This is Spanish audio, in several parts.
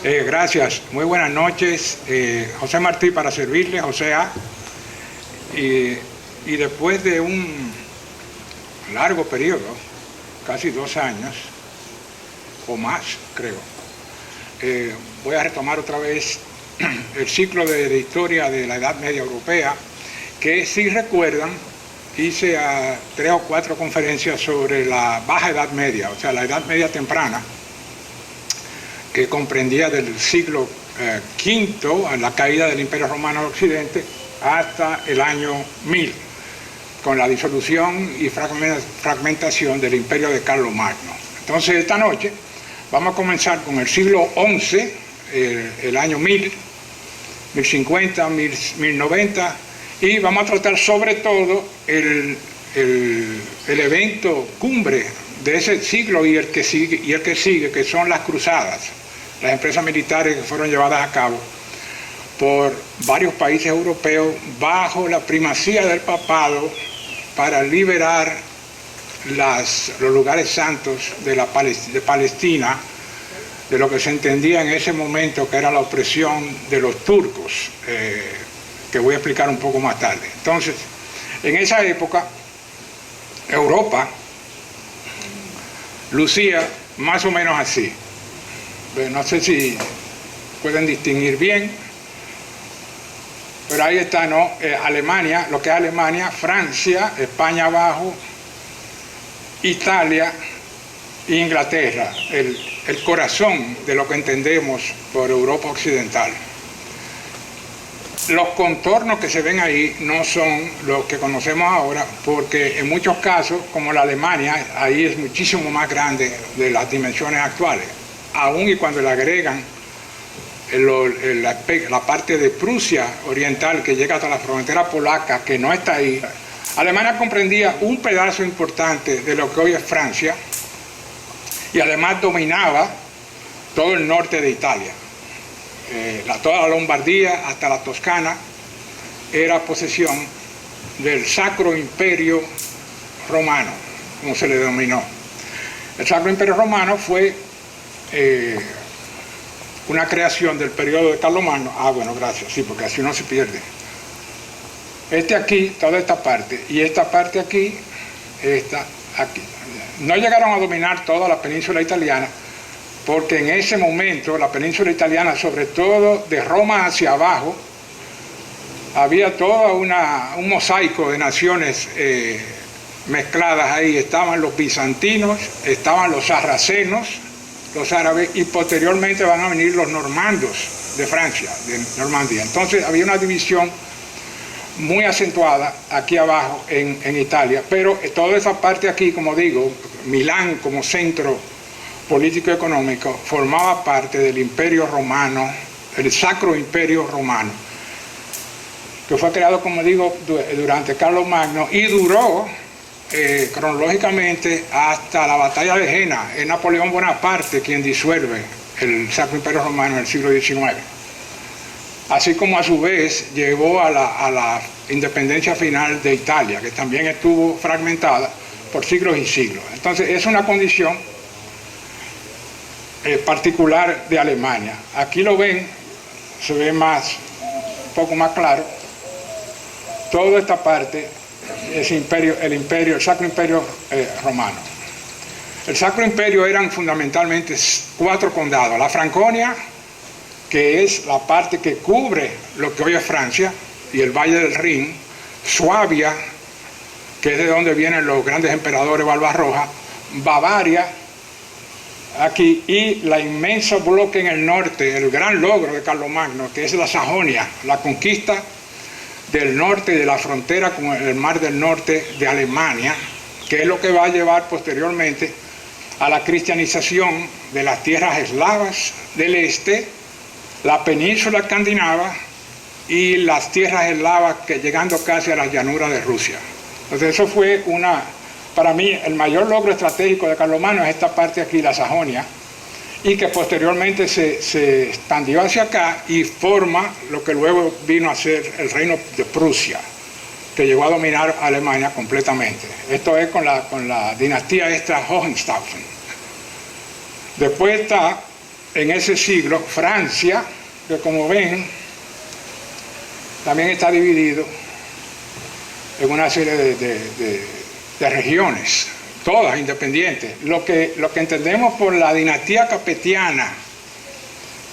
Gracias, muy buenas noches. José Martí para servirle, José A. Y después de un largo periodo, casi 2 años, o más, creo, voy a retomar otra vez el ciclo de historia de la Edad Media Europea, que si recuerdan, hice 3 o 4 conferencias sobre la Baja Edad Media, o sea, la Edad Media temprana, que comprendía del siglo V, la caída del Imperio Romano al Occidente, hasta el año 1000, con la disolución y fragmentación del Imperio de Carlomagno. Entonces, esta noche vamos a comenzar con el siglo XI, el año 1000, 1050, 1090, y vamos a tratar sobre todo el evento cumbre de ese siglo y el que sigue, que son las cruzadas, las empresas militares que fueron llevadas a cabo por varios países europeos bajo la primacía del papado para liberar los lugares santos de Palestina, de lo que se entendía en ese momento que era la opresión de los turcos, que voy a explicar un poco más tarde. Entonces, en esa época, Europa lucía más o menos así. No sé si pueden distinguir bien, pero ahí está, ¿no? Alemania, lo que es Alemania, Francia, España abajo, Italia e Inglaterra, el corazón de lo que entendemos por Europa Occidental. Los contornos que se ven ahí no son los que conocemos ahora, porque en muchos casos, como la Alemania, ahí es muchísimo más grande de las dimensiones actuales. Aún y cuando le agregan la parte de Prusia oriental que llega hasta la frontera polaca, que no está ahí, Alemania comprendía un pedazo importante de lo que hoy es Francia y además dominaba todo el norte de Italia. Toda la Lombardía hasta la Toscana era posesión del Sacro Imperio Romano, como se le denominó. El Sacro Imperio Romano fue una creación del periodo de Carlomagno. Bueno, gracias, sí, porque así no se pierde. Aquí, toda esta parte, y esta parte aquí, esta aquí. No llegaron a dominar toda la península italiana, porque en ese momento la península italiana, sobre todo de Roma hacia abajo, había todo un mosaico de naciones mezcladas ahí. Estaban los bizantinos, estaban los sarracenos, los árabes, y posteriormente van a venir los normandos de Francia, de Normandía. Entonces había una división muy acentuada aquí abajo en Italia, pero toda esa parte aquí, como digo, Milán como centro político y económico, formaba parte del Imperio Romano, el Sacro Imperio Romano, que fue creado, como digo, durante Carlomagno y duró cronológicamente hasta la batalla de Jena. Es Napoleón Bonaparte quien disuelve el Sacro Imperio Romano en el siglo XIX. Así como a su vez llevó a la independencia final de Italia, que también estuvo fragmentada por siglos y siglos. Entonces es una condición particular de Alemania. Aquí lo ven, se ve un poco más claro. Toda esta parte es el Sacro Imperio Romano. El Sacro Imperio eran fundamentalmente 4 condados: la Franconia, que es la parte que cubre lo que hoy es Francia y el Valle del Rin; Suabia, que es de donde vienen los grandes emperadores Barbarroja; Bavaria, aquí, y la inmenso bloque en el norte, el gran logro de Carlomagno, que es la Sajonia, la conquista del norte, de la frontera con el Mar del Norte de Alemania, que es lo que va a llevar posteriormente a la cristianización de las tierras eslavas del este, la península escandinava y las tierras eslavas que llegando casi a las llanuras de Rusia. Entonces eso fue para mí el mayor logro estratégico de Carlomagno, es esta parte aquí, la Sajonia, y que posteriormente se expandió hacia acá y forma lo que luego vino a ser el reino de Prusia, que llegó a dominar Alemania completamente. Esto es con la dinastía esta Hohenstaufen. Después está en ese siglo. Francia, que como ven, también está dividido en una serie de regiones, todas independientes. Lo que entendemos por la dinastía capetiana,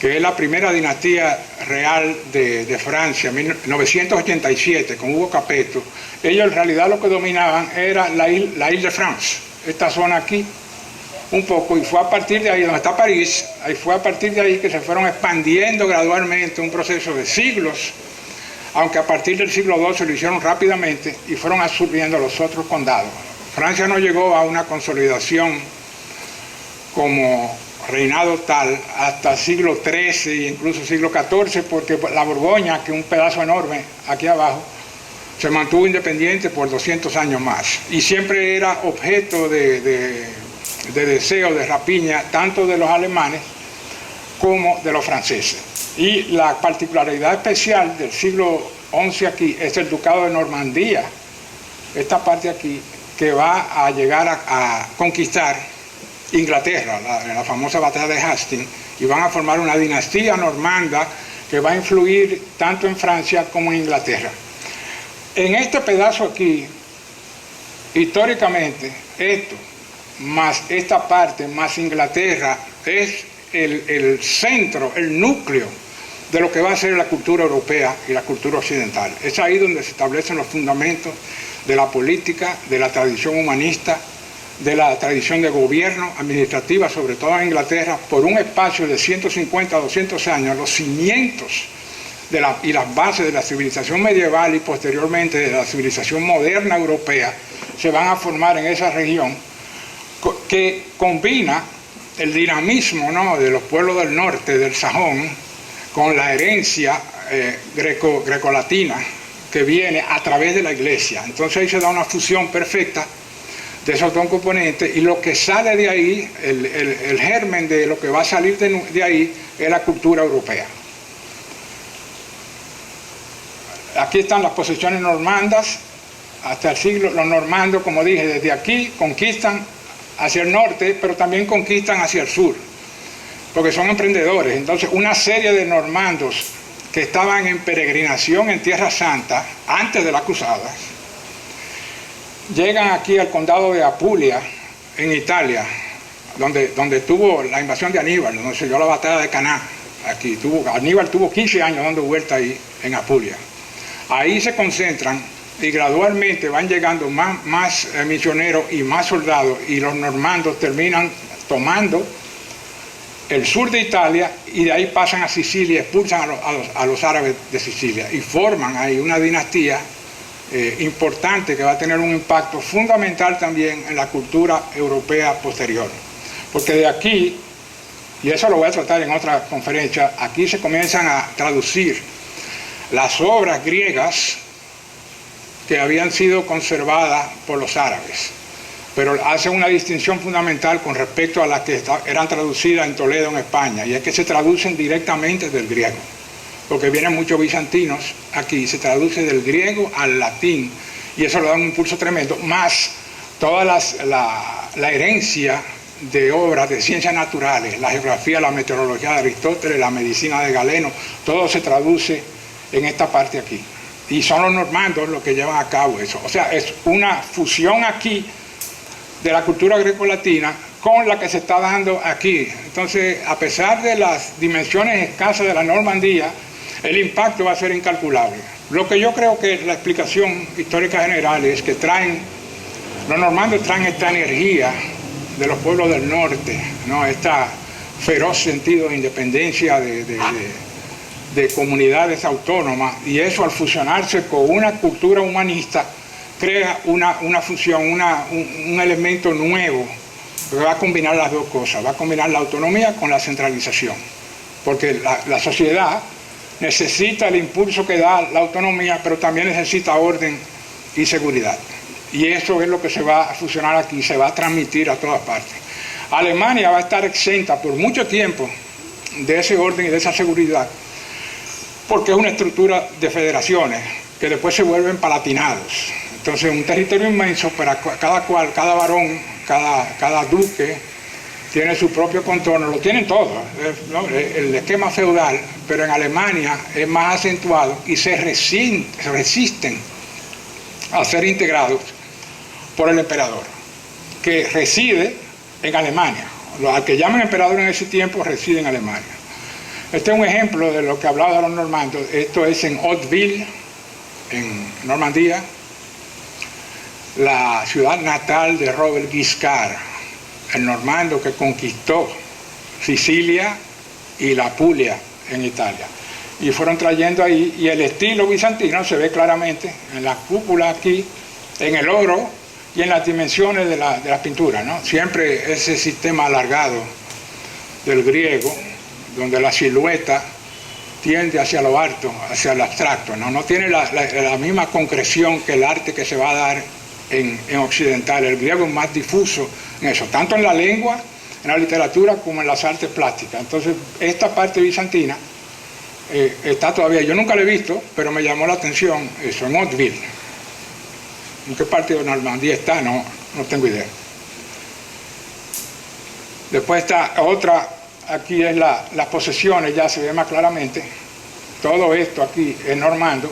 que es la primera dinastía real de Francia, 1987, con Hugo Capeto, ellos en realidad lo que dominaban era la Ile-de-France, esta zona aquí, un poco, y fue a partir de ahí, donde está París, ahí fue a partir de ahí que se fueron expandiendo gradualmente, un proceso de siglos, aunque a partir del siglo XII lo hicieron rápidamente y fueron absorbiendo los otros condados. Francia no llegó a una consolidación como reinado tal hasta siglo XIII e incluso siglo XIV, porque la Borgoña, que es un pedazo enorme aquí abajo, se mantuvo independiente por 200 años más y siempre era objeto de deseo, de rapiña, tanto de los alemanes como de los franceses. Y la particularidad especial del siglo XI aquí es el ducado de Normandía, esta parte aquí, que va a llegar a conquistar Inglaterra, la famosa batalla de Hastings, y van a formar una dinastía normanda que va a influir tanto en Francia como en Inglaterra. En este pedazo aquí, históricamente, esto, más esta parte, más Inglaterra, es el centro, el núcleo de lo que va a ser la cultura europea y la cultura occidental. Es ahí donde se establecen los fundamentos de la política, de la tradición humanista, de la tradición de gobierno administrativa, sobre todo en Inglaterra, por un espacio de 150 a 200 años, los cimientos y las bases de la civilización medieval y posteriormente de la civilización moderna europea se van a formar en esa región que combina el dinamismo, ¿no?, de los pueblos del norte, del sajón, con la herencia grecolatina que viene a través de la iglesia. Entonces ahí se da una fusión perfecta de esos dos componentes, y lo que sale de ahí, el germen de lo que va a salir de ahí, es la cultura europea. Aquí están las posesiones normandas, hasta el siglo, los normandos, como dije, desde aquí conquistan hacia el norte, pero también conquistan hacia el sur, porque son emprendedores. Entonces una serie de normandos que estaban en peregrinación en Tierra Santa, antes de las cruzadas, llegan aquí al condado de Apulia, en Italia, donde tuvo la invasión de Aníbal, donde se dio la batalla de Caná. Aníbal tuvo 15 años dando vuelta ahí en Apulia. Ahí se concentran y gradualmente van llegando más misioneros y más soldados, y los normandos terminan tomando el sur de Italia y de ahí pasan a Sicilia, expulsan a los árabes de Sicilia y forman ahí una dinastía importante que va a tener un impacto fundamental también en la cultura europea posterior. Porque de aquí, y eso lo voy a tratar en otra conferencia, aquí se comienzan a traducir las obras griegas que habían sido conservadas por los árabes, pero hacen una distinción fundamental con respecto a las que eran traducidas en Toledo, en España, y es que se traducen directamente del griego, porque vienen muchos bizantinos aquí, se traduce del griego al latín, y eso le da un impulso tremendo, más toda la herencia de obras de ciencias naturales, la geografía, la meteorología de Aristóteles, la medicina de Galeno, todo se traduce en esta parte aquí. Y son los normandos los que llevan a cabo eso. O sea, es una fusión aquí de la cultura grecolatina con la que se está dando aquí. Entonces, a pesar de las dimensiones escasas de la Normandía, el impacto va a ser incalculable. Lo que yo creo que la explicación histórica general es que los normandos traen esta energía de los pueblos del norte, ¿no?, esta feroz sentido de independencia de comunidades autónomas, y eso al fusionarse con una cultura humanista crea una fusión, un elemento nuevo que va a combinar las dos cosas, va a combinar la autonomía con la centralización, porque la sociedad necesita el impulso que da la autonomía, pero también necesita orden y seguridad, y eso es lo que se va a fusionar aquí, se va a transmitir a todas partes. Alemania va a estar exenta por mucho tiempo de ese orden y de esa seguridad, porque es una estructura de federaciones que después se vuelven palatinados. Entonces un territorio inmenso para cada varón, cada duque, tiene su propio contorno, lo tienen todos, ¿no? El esquema feudal, pero en Alemania es más acentuado y se resisten a ser integrados por el emperador, que reside en Alemania. Al que llaman emperador en ese tiempo reside en Alemania. Este es un ejemplo de lo que hablaba de los normandos. Esto es en Hauteville, en Normandía, la ciudad natal de Robert Guiscard, el normando que conquistó Sicilia y la Apulia en Italia. Y fueron trayendo ahí, y el estilo bizantino se ve claramente en la cúpula aquí, en el oro y en las dimensiones de la pintura, ¿no? Siempre ese sistema alargado del griego, donde la silueta tiende hacia lo alto, hacia el abstracto, ¿no? No tiene la misma concreción que el arte que se va a dar en occidental. El griego es más difuso en eso, tanto en la lengua, en la literatura, como en las artes plásticas. Entonces, esta parte bizantina está todavía, yo nunca la he visto, pero me llamó la atención eso, en Hauteville. ¿En qué parte de Normandía está? No tengo idea. Después está otra, aquí es las posesiones, ya se ve más claramente. Todo esto aquí es normando,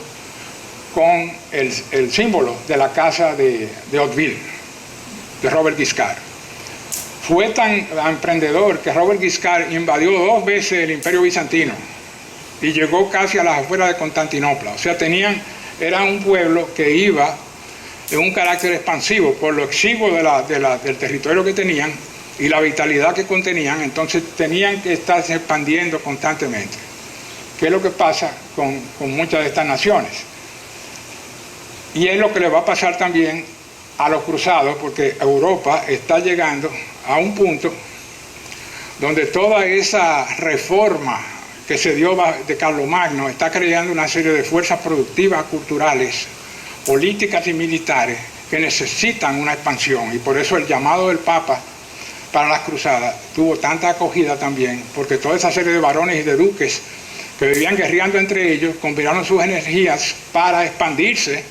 con el símbolo de la casa de Hauteville, de Robert Guiscard. Fue tan emprendedor que Robert Guiscard invadió 2 veces el Imperio Bizantino y llegó casi a las afueras de Constantinopla. O sea, era un pueblo que iba en un carácter expansivo por lo exiguo del territorio que tenían y la vitalidad que contenían. Entonces tenían que estarse expandiendo constantemente. ¿Qué es lo que pasa con muchas de estas naciones? Y es lo que le va a pasar también a los cruzados, porque Europa está llegando a un punto donde toda esa reforma que se dio de Carlomagno está creando una serie de fuerzas productivas, culturales, políticas y militares que necesitan una expansión, y por eso el llamado del Papa para las cruzadas tuvo tanta acogida también, porque toda esa serie de varones y de duques que vivían guerreando entre ellos combinaron sus energías para expandirse,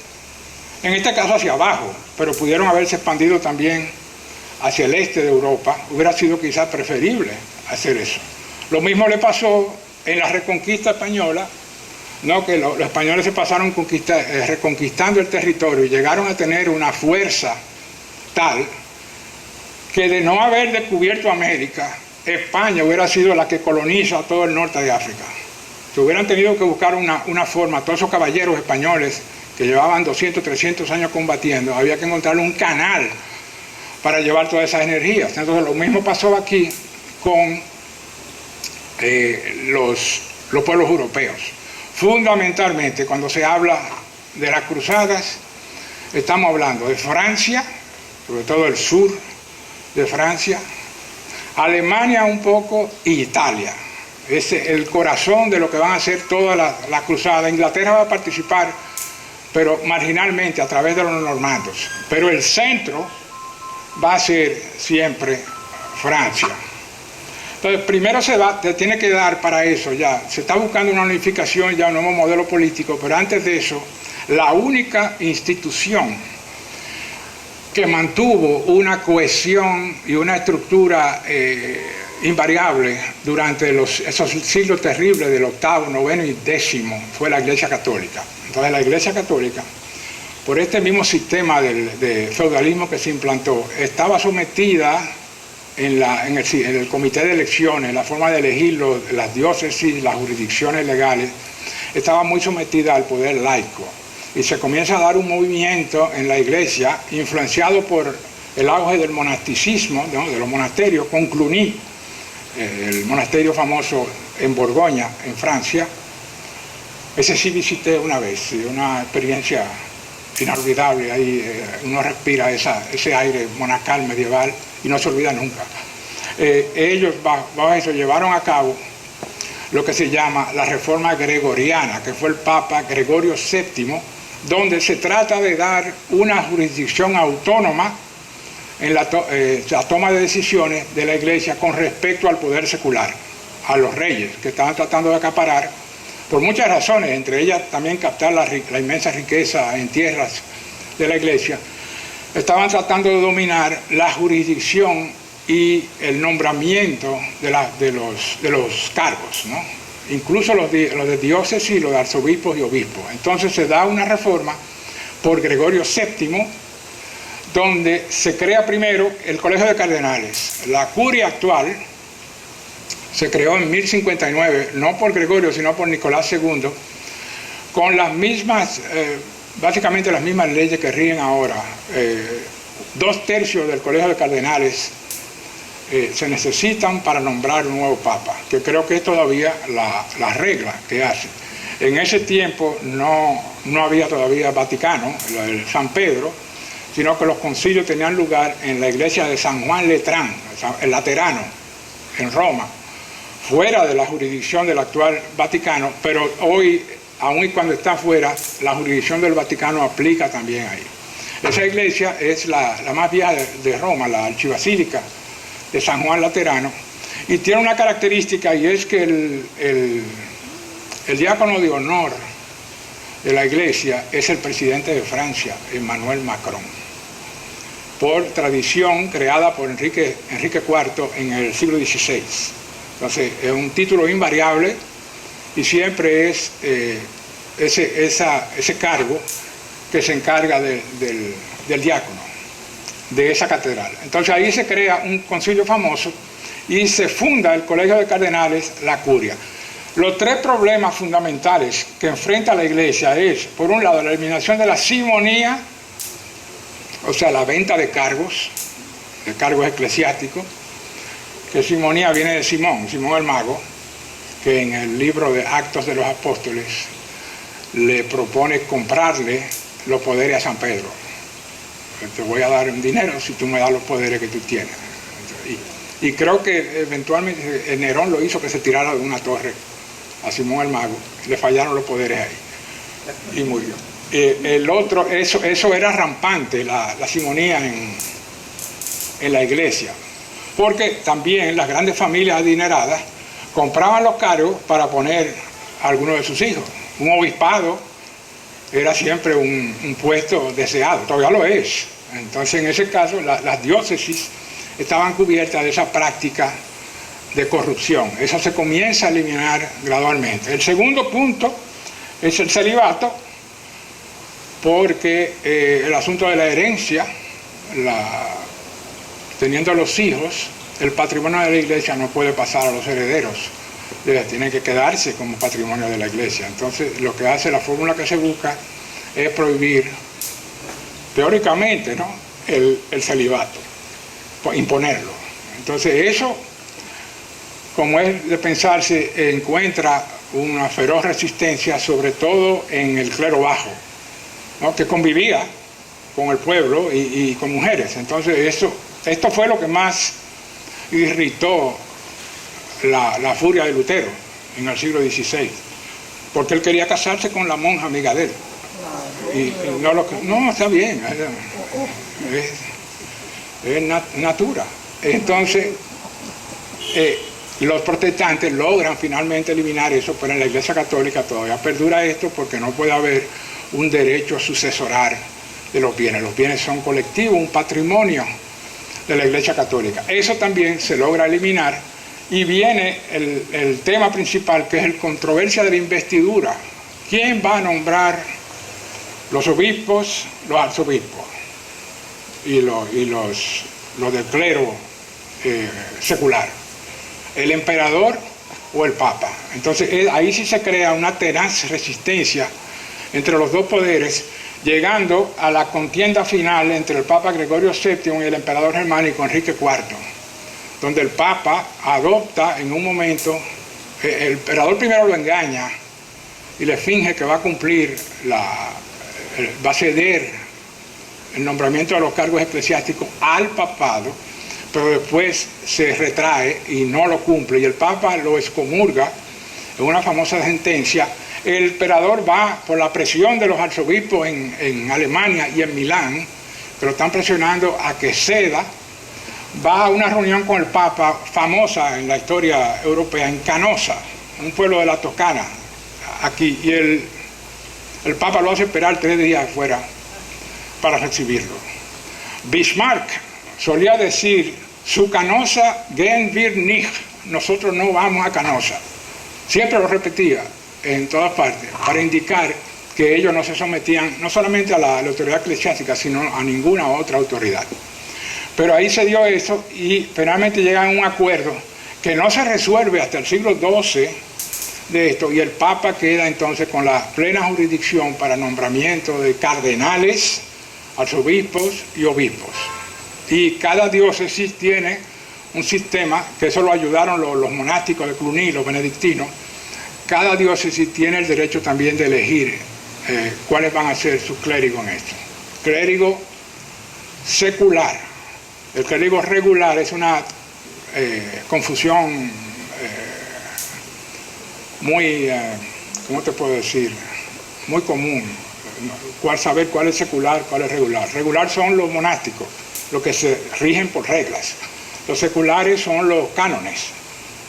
en este caso hacia abajo, pero pudieron haberse expandido también hacia el este de Europa. Hubiera sido quizás preferible hacer eso. Lo mismo le pasó en la Reconquista española, ¿no? Que los españoles se pasaron reconquistando el territorio y llegaron a tener una fuerza tal que, de no haber descubierto América, España hubiera sido la que coloniza todo el norte de África. Se hubieran tenido que buscar una forma, todos esos caballeros españoles que llevaban 200, 300 años combatiendo, había que encontrarle un canal para llevar todas esas energías. Entonces lo mismo pasó aquí con los pueblos europeos. Fundamentalmente, cuando se habla de las cruzadas, estamos hablando de Francia, sobre todo el sur de Francia, Alemania un poco y Italia. Es el corazón de lo que van a ser todas las cruzadas. Inglaterra va a participar, pero marginalmente, a través de los normandos. Pero el centro va a ser siempre Francia. Entonces, primero se tiene que dar para eso ya. Se está buscando una unificación, ya un nuevo modelo político, pero antes de eso, la única institución que mantuvo una cohesión y una estructura invariable durante esos siglos terribles del octavo, noveno y décimo fue la Iglesia Católica. Entonces, la Iglesia Católica, por este mismo sistema de feudalismo que se implantó, estaba sometida en el comité de elecciones, la forma de elegir las diócesis, las jurisdicciones legales, estaba muy sometida al poder laico. Y se comienza a dar un movimiento en la Iglesia, influenciado por el auge del monasticismo, ¿no? De los monasterios, con Cluny, el monasterio famoso en Borgoña, en Francia. Ese sí visité una vez, una experiencia inolvidable. Ahí uno respira ese aire monacal medieval y no se olvida nunca. Ellos bajo eso llevaron a cabo lo que se llama la Reforma Gregoriana, que fue el Papa Gregorio VII, donde se trata de dar una jurisdicción autónoma en la toma de decisiones de la Iglesia con respecto al poder secular, a los reyes, que estaban tratando de acaparar, por muchas razones, entre ellas también captar la inmensa riqueza en tierras de la Iglesia. Estaban tratando de dominar la jurisdicción y el nombramiento de los cargos, ¿no? Incluso los de diócesis y los de arzobispos y obispos. Entonces se da una reforma por Gregorio VII, donde se crea primero el Colegio de Cardenales. La curia actual se creó en 1059, no por Gregorio, sino por Nicolás II, con las mismas, básicamente las mismas leyes que rigen ahora. 2/3 del Colegio de Cardenales se necesitan para nombrar un nuevo papa, que creo que es todavía la regla que hace. En ese tiempo no había todavía Vaticano, el San Pedro, sino que los concilios tenían lugar en la iglesia de San Juan Letrán, el Laterano, en Roma, fuera de la jurisdicción del actual Vaticano, pero hoy, aun y cuando está fuera, la jurisdicción del Vaticano aplica también ahí. Esa iglesia es la más vieja de Roma, la archibasílica de San Juan Laterano, y tiene una característica, y es que el diácono de honor de la iglesia es el presidente de Francia, Emmanuel Macron, por tradición creada por Enrique IV en el siglo XVI. Entonces es un título invariable y siempre es ese cargo que se encarga del diácono de esa catedral. Entonces ahí se crea un concilio famoso y se funda el Colegio de Cardenales, la curia. Los 3 problemas fundamentales que enfrenta la iglesia es, por un lado, la eliminación de la simonía, o sea, la venta de cargos eclesiásticos, que simonía viene de Simón el Mago, que en el libro de Actos de los Apóstoles le propone comprarle los poderes a San Pedro. Te voy a dar un dinero si tú me das los poderes que tú tienes. Y creo que eventualmente Nerón lo hizo que se tirara de una torre a Simón el Mago, le fallaron los poderes ahí y murió. El otro, eso era rampante, la simonía en la iglesia, porque también las grandes familias adineradas compraban los cargos para poner a alguno de sus hijos. Un obispado era siempre un puesto deseado, todavía lo es. Entonces en ese caso las diócesis estaban cubiertas de esa práctica de corrupción. Eso se comienza a eliminar gradualmente. El segundo punto es el celibato, porque el asunto de la herencia, teniendo los hijos, el patrimonio de la iglesia no puede pasar a los herederos, tiene que quedarse como patrimonio de la iglesia. Entonces lo que hace, la fórmula que se busca es prohibir, teóricamente, ¿no?, el celibato, imponerlo. Entonces eso, como es de pensarse, encuentra una feroz resistencia, sobre todo en el clero bajo, ¿no?, que convivía con el pueblo y con mujeres. Entonces esto fue lo que más irritó la furia de Lutero en el siglo XVI, porque él quería casarse con la monja amiga de él. Y no, está bien, es natura. Entonces los protestantes logran finalmente eliminar eso, pero en la Iglesia Católica todavía perdura esto, porque no puede haber un derecho sucesoral de los bienes. Los bienes son colectivos, un patrimonio de la Iglesia Católica. Eso también se logra eliminar, y viene el tema principal, que es el controversia de la investidura. ¿Quién va a nombrar los obispos, los arzobispos y los del clero secular? ¿El emperador o el papa? Entonces ahí sí se crea una tenaz resistencia entre los dos poderes, llegando a la contienda final entre el Papa Gregorio VII y el emperador germánico Enrique IV, donde el Papa adopta en un momento, el emperador primero lo engaña y le finge que va a cumplir, va a ceder el nombramiento de los cargos eclesiásticos al papado, pero después se retrae y no lo cumple, y el Papa lo excomulga en una famosa sentencia. El emperador va, por la presión de los arzobispos en Alemania y en Milán, que lo están presionando a que ceda, va a una reunión con el Papa, famosa en la historia europea, en Canosa, un pueblo de la Toscana, aquí, y el Papa lo hace esperar 3 días afuera para recibirlo. Bismarck solía decir Su Canosa gehen wir nicht, nosotros no vamos a Canosa. Siempre lo repetía en todas partes, para indicar que ellos no se sometían no solamente a la autoridad eclesiástica, sino a ninguna otra autoridad. Pero ahí se dio eso y finalmente llegan a un acuerdo que no se resuelve hasta el siglo XII de esto, y el Papa queda entonces con la plena jurisdicción para nombramiento de cardenales, arzobispos y obispos. Y cada diócesis tiene un sistema, que eso lo ayudaron los monásticos de Cluny, los benedictinos. Cada diócesis tiene el derecho también de elegir cuáles van a ser sus clérigos en esto. Clérigo secular. El clérigo regular es una confusión muy, ¿cómo te puedo decir? Muy común. Saber cuál es secular, cuál es regular. Regular son los monásticos, los que se rigen por reglas. Los seculares son los cánones,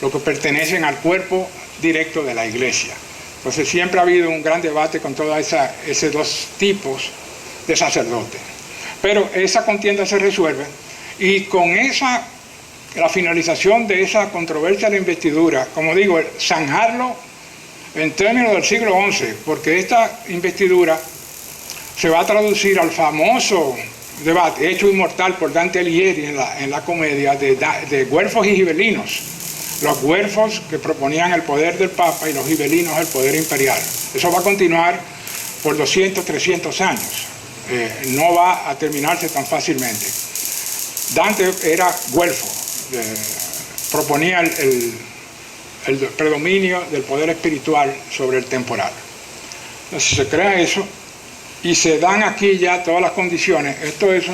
los que pertenecen al cuerpo directo de la Iglesia. Entonces siempre ha habido un gran debate con todos esos dos tipos de sacerdotes. Pero esa contienda se resuelve y con la finalización de esa controversia de la investidura, como digo, zanjarlo en términos del siglo XI, porque esta investidura se va a traducir al famoso debate hecho inmortal por Dante Alighieri en la comedia de güelfos y gibelinos. Los güelfos que proponían el poder del Papa y los gibelinos el poder imperial. Eso va a continuar por 200, 300 años. No va a terminarse tan fácilmente. Dante era güelfo, proponía el predominio del poder espiritual sobre el temporal. Entonces se crea eso y se dan aquí ya todas las condiciones. Esto es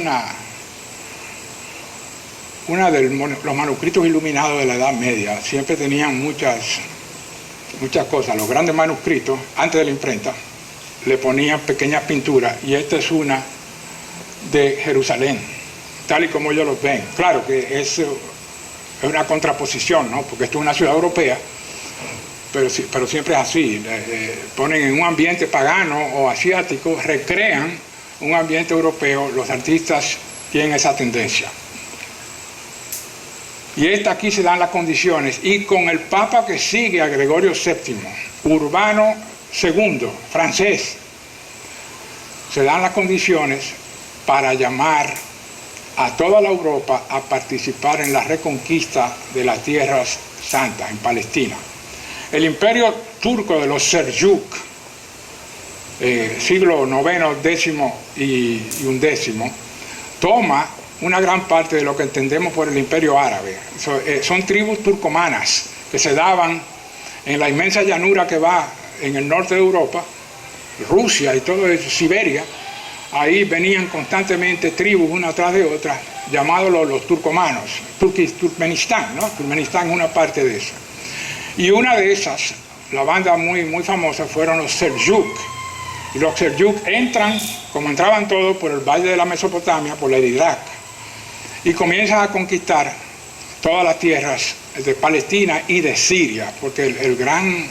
una de los manuscritos iluminados de la Edad Media. Siempre tenían muchas cosas. Los grandes manuscritos, antes de la imprenta, le ponían pequeñas pinturas, y esta es una de Jerusalén, tal y como ellos los ven. Claro que es una contraposición, ¿no? Porque esto es una ciudad europea, pero siempre es así. Ponen en un ambiente pagano o asiático, recrean un ambiente europeo. Los artistas tienen esa tendencia. Y aquí se dan las condiciones, y con el Papa que sigue a Gregorio VII, Urbano II, francés, se dan las condiciones para llamar a toda la Europa a participar en la reconquista de las tierras santas en Palestina. El imperio turco de los Seljuk, siglo IX, X y XI, toma una gran parte de lo que entendemos por el imperio árabe. Son tribus turcomanas que se daban en la inmensa llanura que va en el norte de Europa, Rusia y todo eso, Siberia. Ahí venían constantemente tribus una tras de otra, llamados los turcomanos, Turkmenistán, ¿no? Turkmenistán es una parte de eso. Y una de esas, la banda muy famosa, fueron los Seljuk. Y los Seljuk entran, como entraban todos, por el valle de la Mesopotamia, por el Irak, y comienzan a conquistar todas las tierras de Palestina y de Siria, porque el gran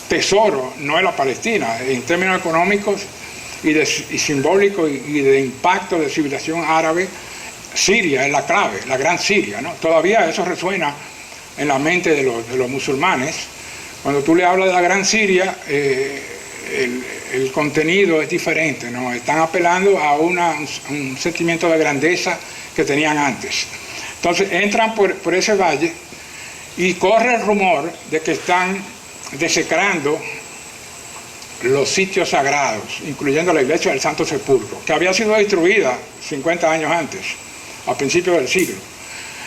tesoro no es la Palestina. En términos económicos y simbólicos y de impacto de civilización árabe, Siria es la clave, la gran Siria, ¿no? Todavía eso resuena en la mente de los musulmanes. Cuando tú le hablas de la gran Siria, el contenido es diferente, ¿no? Están apelando a un sentimiento de grandeza que tenían antes. Entonces entran por ese valle y corre el rumor de que están desecrando los sitios sagrados, incluyendo la iglesia del Santo Sepulcro, que había sido destruida 50 años antes, a principios del siglo.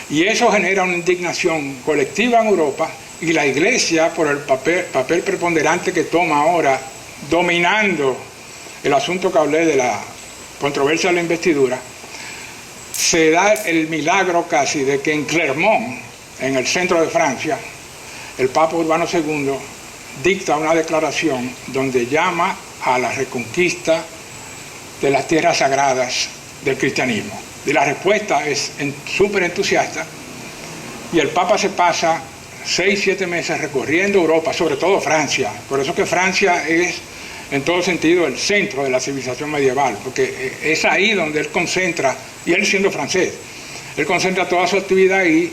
Y eso genera una indignación colectiva en Europa, y la iglesia, por el papel preponderante que toma ahora, dominando el asunto que hablé de la controversia de la investidura, se da el milagro casi de que en Clermont, en el centro de Francia, el Papa Urbano II dicta una declaración donde llama a la reconquista de las tierras sagradas del cristianismo. Y la respuesta es súper entusiasta, y el Papa se pasa 6-7 meses recorriendo Europa, sobre todo Francia. Por eso que Francia es en todo sentido el centro de la civilización medieval, porque es ahí donde él concentra, y él siendo francés, Él concentra toda su actividad ahí,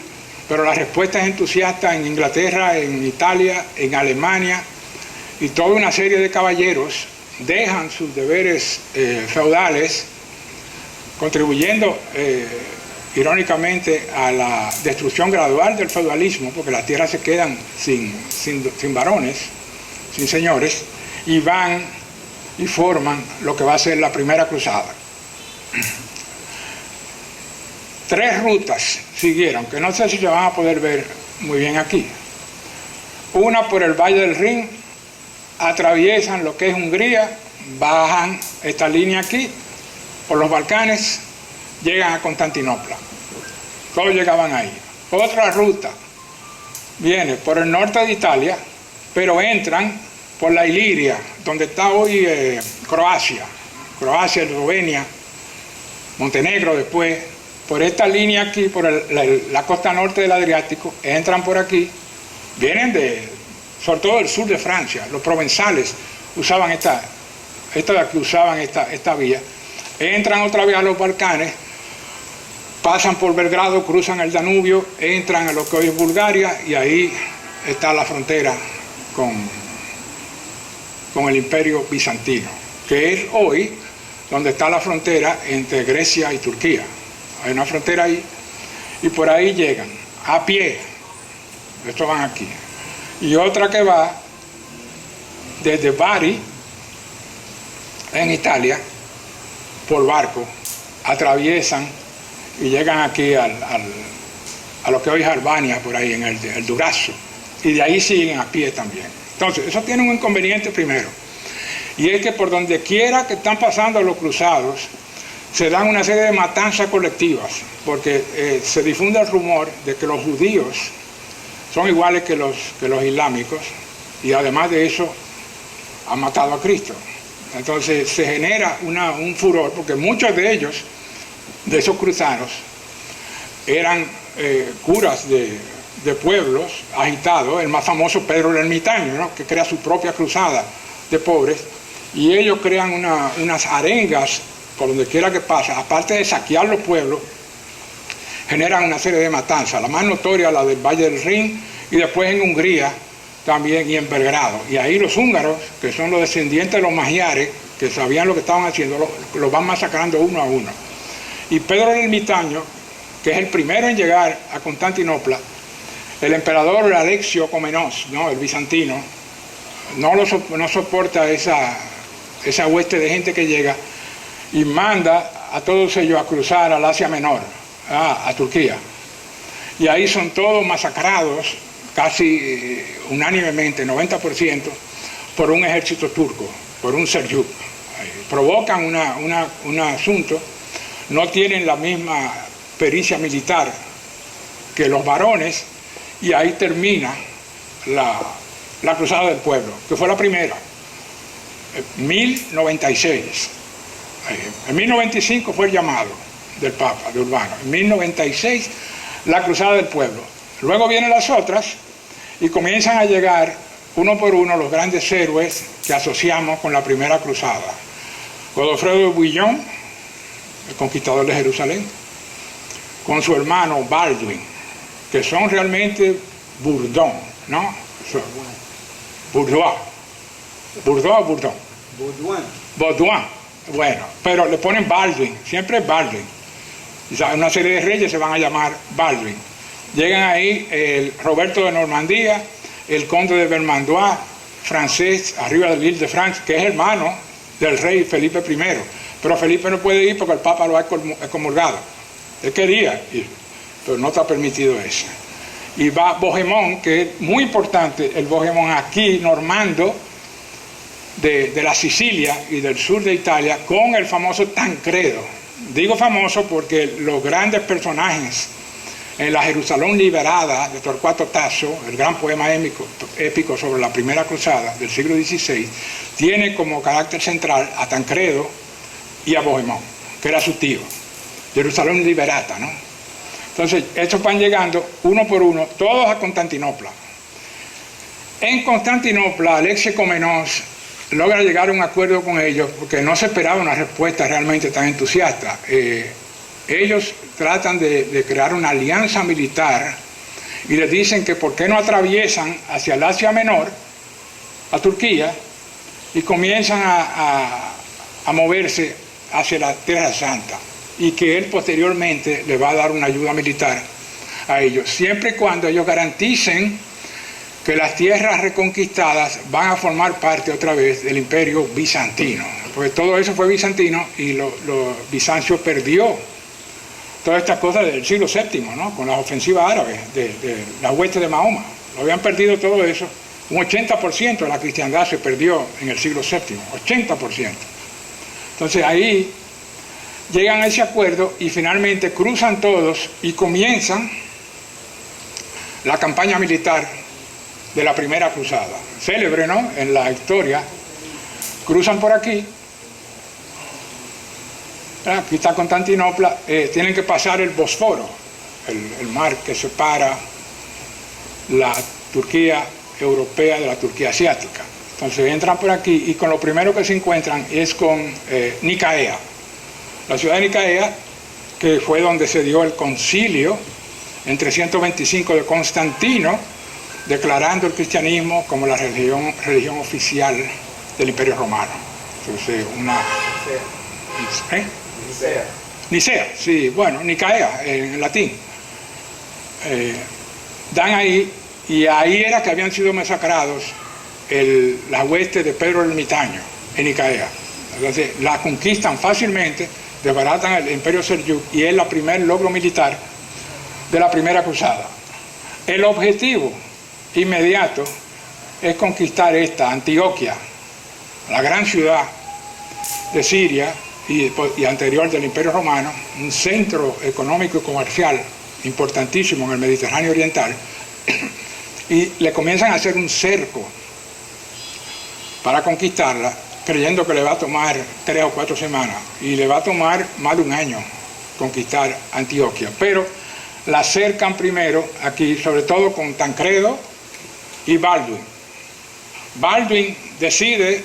pero la respuesta es entusiasta en Inglaterra, en Italia, en Alemania, y toda una serie de caballeros dejan sus deberes feudales, contribuyendo irónicamente a la destrucción gradual del feudalismo, porque las tierras se quedan sin varones, sin señores, y van y forman lo que va a ser la primera cruzada. 3 rutas siguieron, que no sé si se van a poder ver muy bien aquí. Una por el Valle del Rin, atraviesan lo que es Hungría, bajan esta línea aquí, por los Balcanes, llegan a Constantinopla. Todos llegaban ahí. Otra ruta viene por el norte de Italia, pero entran por la Iliria, donde está hoy Croacia, Eslovenia, Montenegro después, por esta línea aquí, por la costa norte del Adriático, entran por aquí, vienen sobre todo del sur de Francia, los provenzales usaban esta de aquí usaban esta vía, entran otra vez a los Balcanes, pasan por Belgrado, cruzan el Danubio, entran a lo que hoy es Bulgaria, y ahí está la frontera con el Imperio Bizantino, que es hoy donde está la frontera entre Grecia y Turquía. Hay una frontera ahí, y por ahí llegan, a pie, estos van aquí, y otra que va desde Bari, en Italia, por barco, atraviesan y llegan aquí a lo que hoy es Albania, por ahí en el Durazzo, y de ahí siguen a pie también. Entonces, eso tiene un inconveniente primero, y es que por donde quiera que están pasando los cruzados, se dan una serie de matanzas colectivas, porque se difunde el rumor de que los judíos son iguales que los islámicos, y además de eso han matado a Cristo. Entonces se genera un furor, porque muchos de ellos, de esos cruzados, eran curas de pueblos agitados, el más famoso Pedro el Ermitaño, ¿no?, que crea su propia cruzada de pobres, y ellos crean unas arengas por donde quiera que pasa, aparte de saquear los pueblos, generan una serie de matanzas, la más notoria la del Valle del Rin, y después en Hungría también, y en Belgrado. Y ahí los húngaros, que son los descendientes de los magiares, que sabían lo que estaban haciendo, los van masacrando uno a uno. Y Pedro el Ermitaño, que es el primero en llegar a Constantinopla, el emperador Alexio Comnenos, ¿no?, el bizantino, no soporta esa hueste de gente que llega, y manda a todos ellos a cruzar al Asia Menor, a Turquía. Y ahí son todos masacrados, casi unánimemente, 90%, por un ejército turco, por un Seljuk. Provocan un asunto, no tienen la misma pericia militar que los varones, y ahí termina la Cruzada del Pueblo, que fue la primera, 1096. En 1095 fue el llamado del Papa, de Urbano. En 1096, la Cruzada del Pueblo. Luego vienen las otras y comienzan a llegar uno por uno los grandes héroes que asociamos con la primera cruzada. Godofredo de Bouillon, el conquistador de Jerusalén, con su hermano Baldwin, que son realmente Bourdon, ¿no? Bourdois. ¿Bourdois o Bourdon? Baudouin. Bueno, pero le ponen Baldwin, siempre es Baldwin. Una serie de reyes se van a llamar Baldwin. Llegan ahí el Roberto de Normandía, el conde de Vermandois, francés, arriba del Ile-de-France, que es hermano del rey Felipe I. Pero Felipe no puede ir porque el Papa lo ha excomulgado. Él quería ir, pero no está permitido eso. Y va Bohemond, que es muy importante, el Bohemond aquí, normando, de la Sicilia y del sur de Italia, con el famoso Tancredo. Digo famoso porque los grandes personajes en la Jerusalén liberada de Torcuato Tasso, el gran poema épico sobre la primera cruzada del siglo XVI, tiene como carácter central a Tancredo y a Bohemond, que era su tío. Jerusalén liberata, ¿no? Entonces, estos van llegando uno por uno, todos a Constantinopla. En Constantinopla, Alexio Comnenos logra llegar a un acuerdo con ellos, porque no se esperaba una respuesta realmente tan entusiasta. ellos tratan de crear una alianza militar y les dicen que por qué no atraviesan hacia el Asia Menor, a Turquía, y comienzan a moverse hacia la Tierra Santa, y que él posteriormente le va a dar una ayuda militar a ellos, siempre y cuando ellos garanticen que las tierras reconquistadas van a formar parte otra vez del Imperio Bizantino, porque todo eso fue bizantino y Bizancio perdió todas estas cosas del siglo VII, ¿no? Con las ofensivas árabes de las huestes de Mahoma. Lo habían perdido todo eso. Un 80% de la cristiandad se perdió en el siglo VII, 80%. Entonces ahí llegan a ese acuerdo y finalmente cruzan todos y comienzan la campaña militar de la primera cruzada. Célebre, ¿no? En la historia. Cruzan por aquí. Aquí está Constantinopla. Tienen que pasar el Bósforo, el mar que separa la Turquía europea de la Turquía asiática. Entonces entran por aquí y con lo primero que se encuentran es con Nicaea. La ciudad de Nicaea, que fue donde se dio el concilio en 325 de Constantino, declarando el cristianismo como la religión oficial del Imperio Romano. Entonces, Nicea, sí, bueno, Nicaea en latín. Dan ahí, y ahí era que habían sido masacrados las huestes de Pedro el Ermitaño en Nicaea. Entonces la conquistan fácilmente, desbaratan el Imperio Seljuk y es el primer logro militar de la primera cruzada. El objetivo inmediato es conquistar Antioquia, la gran ciudad de Siria y anterior del Imperio Romano, un centro económico y comercial importantísimo en el Mediterráneo Oriental, y le comienzan a hacer un cerco para conquistarla, creyendo que le va a tomar 3 o 4 semanas, y le va a tomar más de un año conquistar Antioquia. Pero la cercan primero aquí, sobre todo con Tancredo y Baldwin. Baldwin decide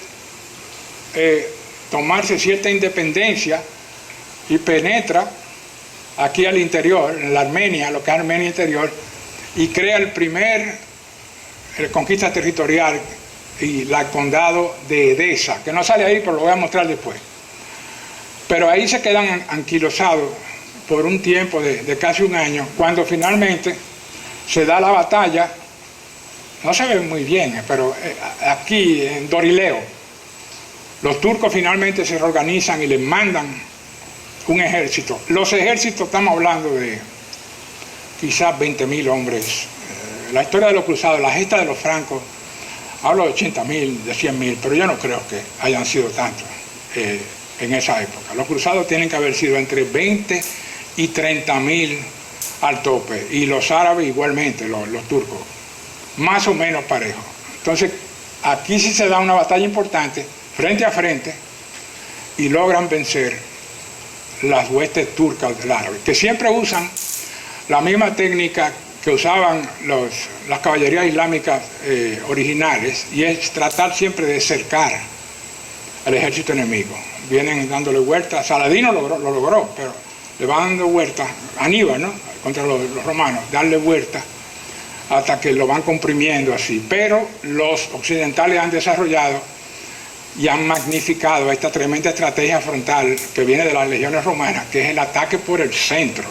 tomarse cierta independencia y penetra aquí al interior, en la Armenia, lo que es Armenia interior, y crea el primer conquista territorial y el condado de Edesa, que no sale ahí, pero lo voy a mostrar después. Pero ahí se quedan anquilosados por un tiempo de casi un año, cuando finalmente se da la batalla, no se ve muy bien, pero aquí en Dorileo, los turcos finalmente se reorganizan y les mandan un ejército. Los ejércitos, estamos hablando de quizás 20.000 hombres. La historia de los cruzados, la gesta de los francos, hablo de 80.000, de 100.000, pero yo no creo que hayan sido tantos en esa época. Los cruzados tienen que haber sido entre 20 y 30.000 al tope, y los árabes igualmente, los turcos, más o menos parejos. Entonces, aquí sí se da una batalla importante, frente a frente, y logran vencer las huestes turcas del árabe, que siempre usan la misma técnica que usaban las caballerías islámicas originales, y es tratar siempre de cercar al ejército enemigo. Vienen dándole vueltas. Saladino lo logró, pero le van dando vueltas, Aníbal, ¿no?, contra los romanos, darle vueltas hasta que lo van comprimiendo así. Pero los occidentales han desarrollado y han magnificado esta tremenda estrategia frontal que viene de las legiones romanas, que es el ataque por el centro,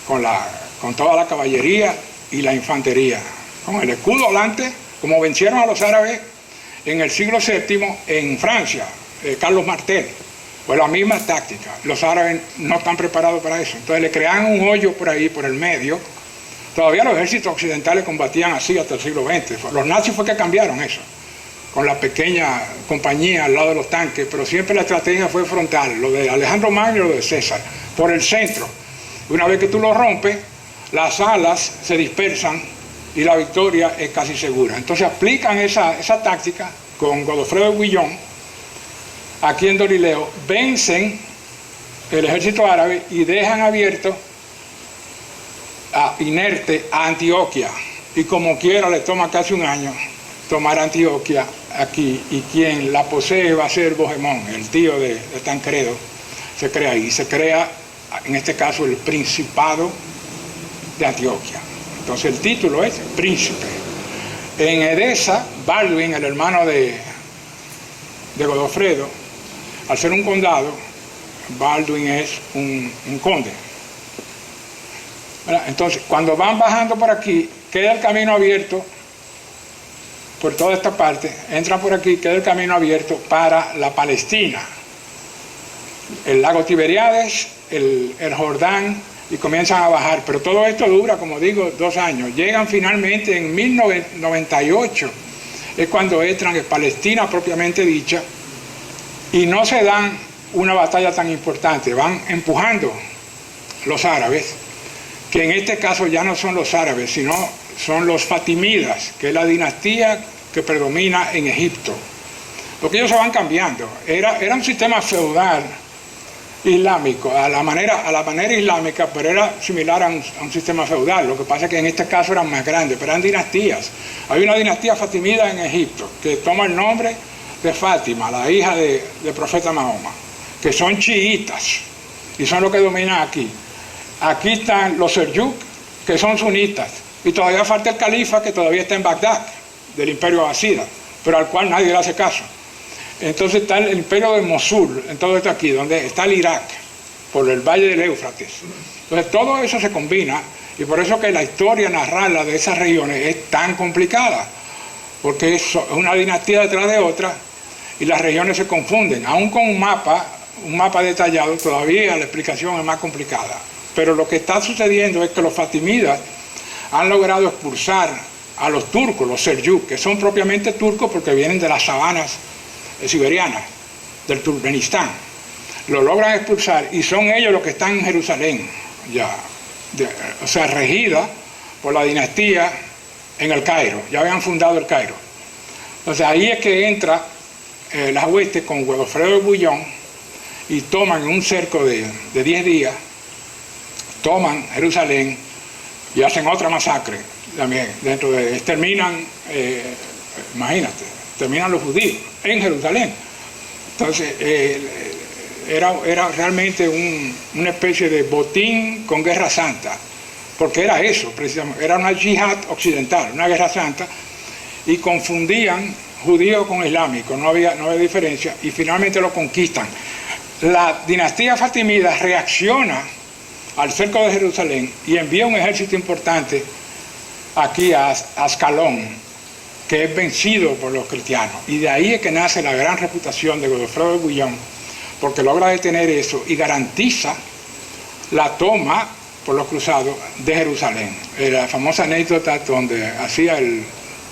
con toda la caballería y la infantería, con el escudo delante, como vencieron a los árabes en el siglo VII en Francia, Carlos Martel. Pues la misma táctica. Los árabes no están preparados para eso. Entonces le crean un hoyo por ahí, por el medio. Todavía los ejércitos occidentales combatían así hasta el siglo XX. Los nazis fue que cambiaron eso, con la pequeña compañía al lado de los tanques, pero siempre la estrategia fue frontal, lo de Alejandro Magno y lo de César, por el centro. Una vez que tú lo rompes, las alas se dispersan y la victoria es casi segura. Entonces aplican esa táctica con Godofredo de Bouillon, aquí en Dorileo, vencen el ejército árabe y dejan abierto inerte a Antioquia, y como quiera le toma casi un año tomar Antioquia aquí, y quien la posee va a ser Bohemond, el tío de Tancredo. Se crea ahí, se crea en este caso el Principado de Antioquia. Entonces el título es príncipe. En Edesa, Baldwin, el hermano de Godofredo, al ser un condado, Baldwin es un conde. Entonces, cuando van bajando por aquí, queda el camino abierto por toda esta parte, entran por aquí, queda el camino abierto para la Palestina. El lago Tiberíades, el Jordán, y comienzan a bajar. Pero todo esto dura, como digo, 2 años. Llegan finalmente en 1098, es cuando entran en Palestina propiamente dicha, y no se dan una batalla tan importante, van empujando los árabes, que en este caso ya no son los árabes, sino son los fatimidas, que es la dinastía que predomina en Egipto. Porque ellos se van cambiando. Era un sistema feudal islámico, a la manera islámica, pero era similar a un sistema feudal. Lo que pasa es que en este caso eran más grandes, pero eran dinastías. Hay una dinastía fatimida en Egipto, que toma el nombre de Fátima, la hija del profeta Mahoma, que son chiitas, y son los que dominan aquí. Aquí están los Seljúk, que son sunitas, y todavía falta el califa, que todavía está en Bagdad, del imperio abasida, pero al cual nadie le hace caso. Entonces está el imperio de Mosul, en todo esto aquí, donde está el Irak, por el valle del Éufrates. Entonces todo eso se combina, y por eso que la historia narrarla de esas regiones es tan complicada, porque es una dinastía detrás de otra, y las regiones se confunden. Aún con un mapa detallado, todavía la explicación es más complicada. Pero lo que está sucediendo es que los fatimidas han logrado expulsar a los turcos, los Seljúk, que son propiamente turcos porque vienen de las sabanas siberianas, del Turkmenistán. Lo logran expulsar y son ellos los que están en Jerusalén, ya, o sea, regida por la dinastía en el Cairo. Ya habían fundado el Cairo. Entonces ahí es que entra las huestes con Godofredo de Bouillon y toman en un cerco de 10 días, toman Jerusalén y hacen otra masacre también. Exterminan, imagínate, terminan los judíos en Jerusalén. Entonces era realmente una especie de botín con guerra santa, porque era eso precisamente, era una yihad occidental, una guerra santa, y confundían judío con islámico, no había diferencia, y finalmente lo conquistan. La dinastía fatimida reacciona al cerco de Jerusalén y envía un ejército importante aquí a Ascalón, que es vencido por los cristianos. Y de ahí es que nace la gran reputación de Godofredo de Bouillon, porque logra detener eso y garantiza la toma por los cruzados de Jerusalén. La famosa anécdota donde hacía el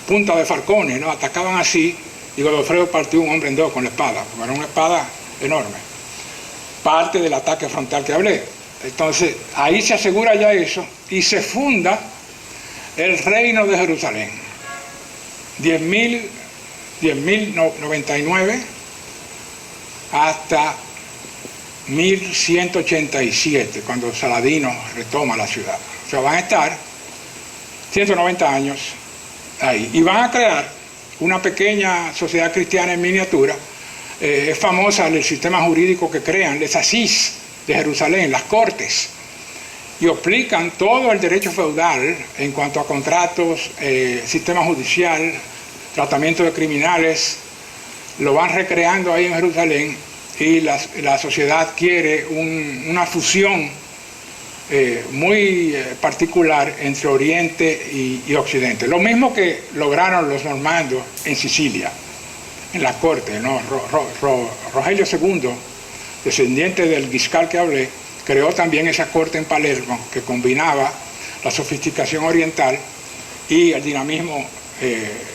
punta de Falcone, ¿no? Atacaban así y Godofredo partió un hombre en dos con la espada, porque era una espada enorme. Parte del ataque frontal que hablé. Entonces, ahí se asegura ya eso y se funda el reino de Jerusalén. 10.099 hasta 1187, cuando Saladino retoma la ciudad. O sea, van a estar 190 años ahí. Y van a crear una pequeña sociedad cristiana en miniatura. Es famosa el sistema jurídico que crean, les Asís de Jerusalén, las cortes, y aplican todo el derecho feudal en cuanto a contratos, sistema judicial, tratamiento de criminales, lo van recreando ahí en Jerusalén, y la sociedad quiere una fusión muy particular entre Oriente y Occidente. Lo mismo que lograron los normandos en Sicilia, en la corte, ¿no? Rogelio II, descendiente del Guiscal que hablé, creó también esa corte en Palermo que combinaba la sofisticación oriental y el dinamismo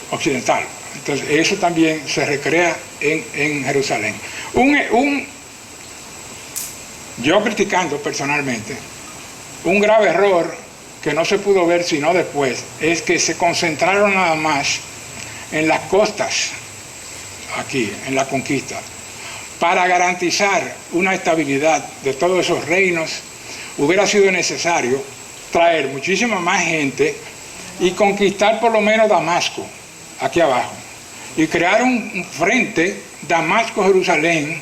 occidental. Entonces eso también se recrea en Jerusalén. Yo criticando personalmente, un grave error que no se pudo ver sino después es que se concentraron nada más en las costas, aquí, en la conquista. Para garantizar una estabilidad de todos esos reinos, hubiera sido necesario traer muchísima más gente y conquistar por lo menos Damasco, aquí abajo, y crear un frente Damasco-Jerusalén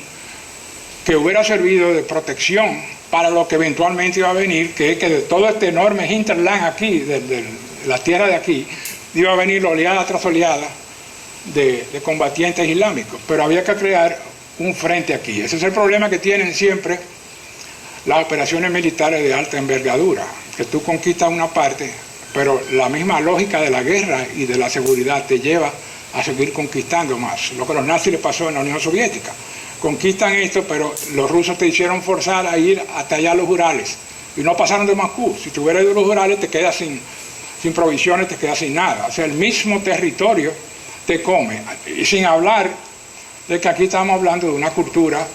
que hubiera servido de protección para lo que eventualmente iba a venir, que es que de todo este enorme hinterland aquí, de la tierra de aquí, iba a venir oleada tras oleada de combatientes islámicos. Pero había que crear un frente aquí. Ese es el problema que tienen siempre las operaciones militares de alta envergadura, que tú conquistas una parte, pero la misma lógica de la guerra y de la seguridad te lleva a seguir conquistando más. Lo que a los nazis les pasó en la Unión Soviética. Conquistan esto, pero los rusos te hicieron forzar a ir hasta allá a los Urales. Y no pasaron de Moscú. Si tú hubieras ido a los Urales, te quedas sin provisiones, te quedas sin nada. O sea, el mismo territorio te come. Y sin hablar de que aquí estamos hablando de una cultura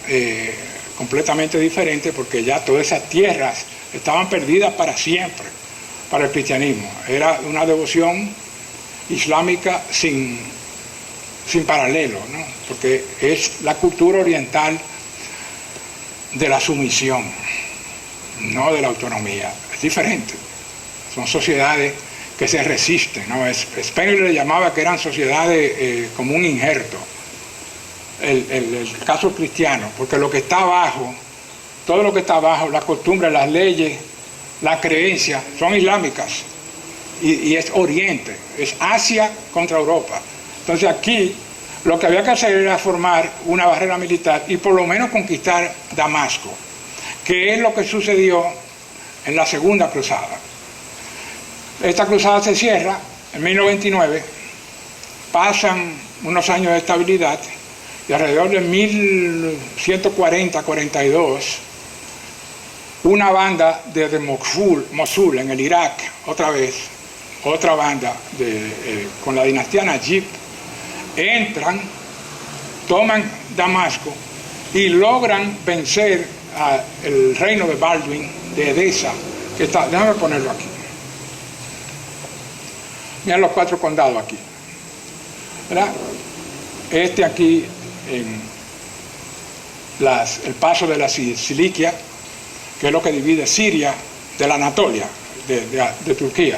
completamente diferente, porque ya todas esas tierras estaban perdidas para siempre para el cristianismo. Era una devoción islámica sin paralelo, ¿no? Porque es la cultura oriental de la sumisión, no de la autonomía. Es diferente. Son sociedades que se resisten, ¿no? Spengler le llamaba que eran sociedades como un injerto. El caso cristiano, porque lo que está abajo, todo lo que está abajo, las costumbres, las leyes, las creencias, son islámicas. Y es Oriente, es Asia contra Europa. Entonces aquí lo que había que hacer era formar una barrera militar y por lo menos conquistar Damasco, que es lo que sucedió en la Segunda Cruzada. Esta cruzada se cierra en 1099, pasan unos años de estabilidad y alrededor de 1140-42 una banda desde Mosul en el Irak, otra banda con la dinastía Najib, entran, toman Damasco y logran vencer al reino de Baldwin de Edesa, que está, déjame ponerlo aquí. Miren los 4 condados aquí, ¿verdad? Este aquí, el paso de la Cilicia, que es lo que divide Siria de la Anatolia, de Turquía.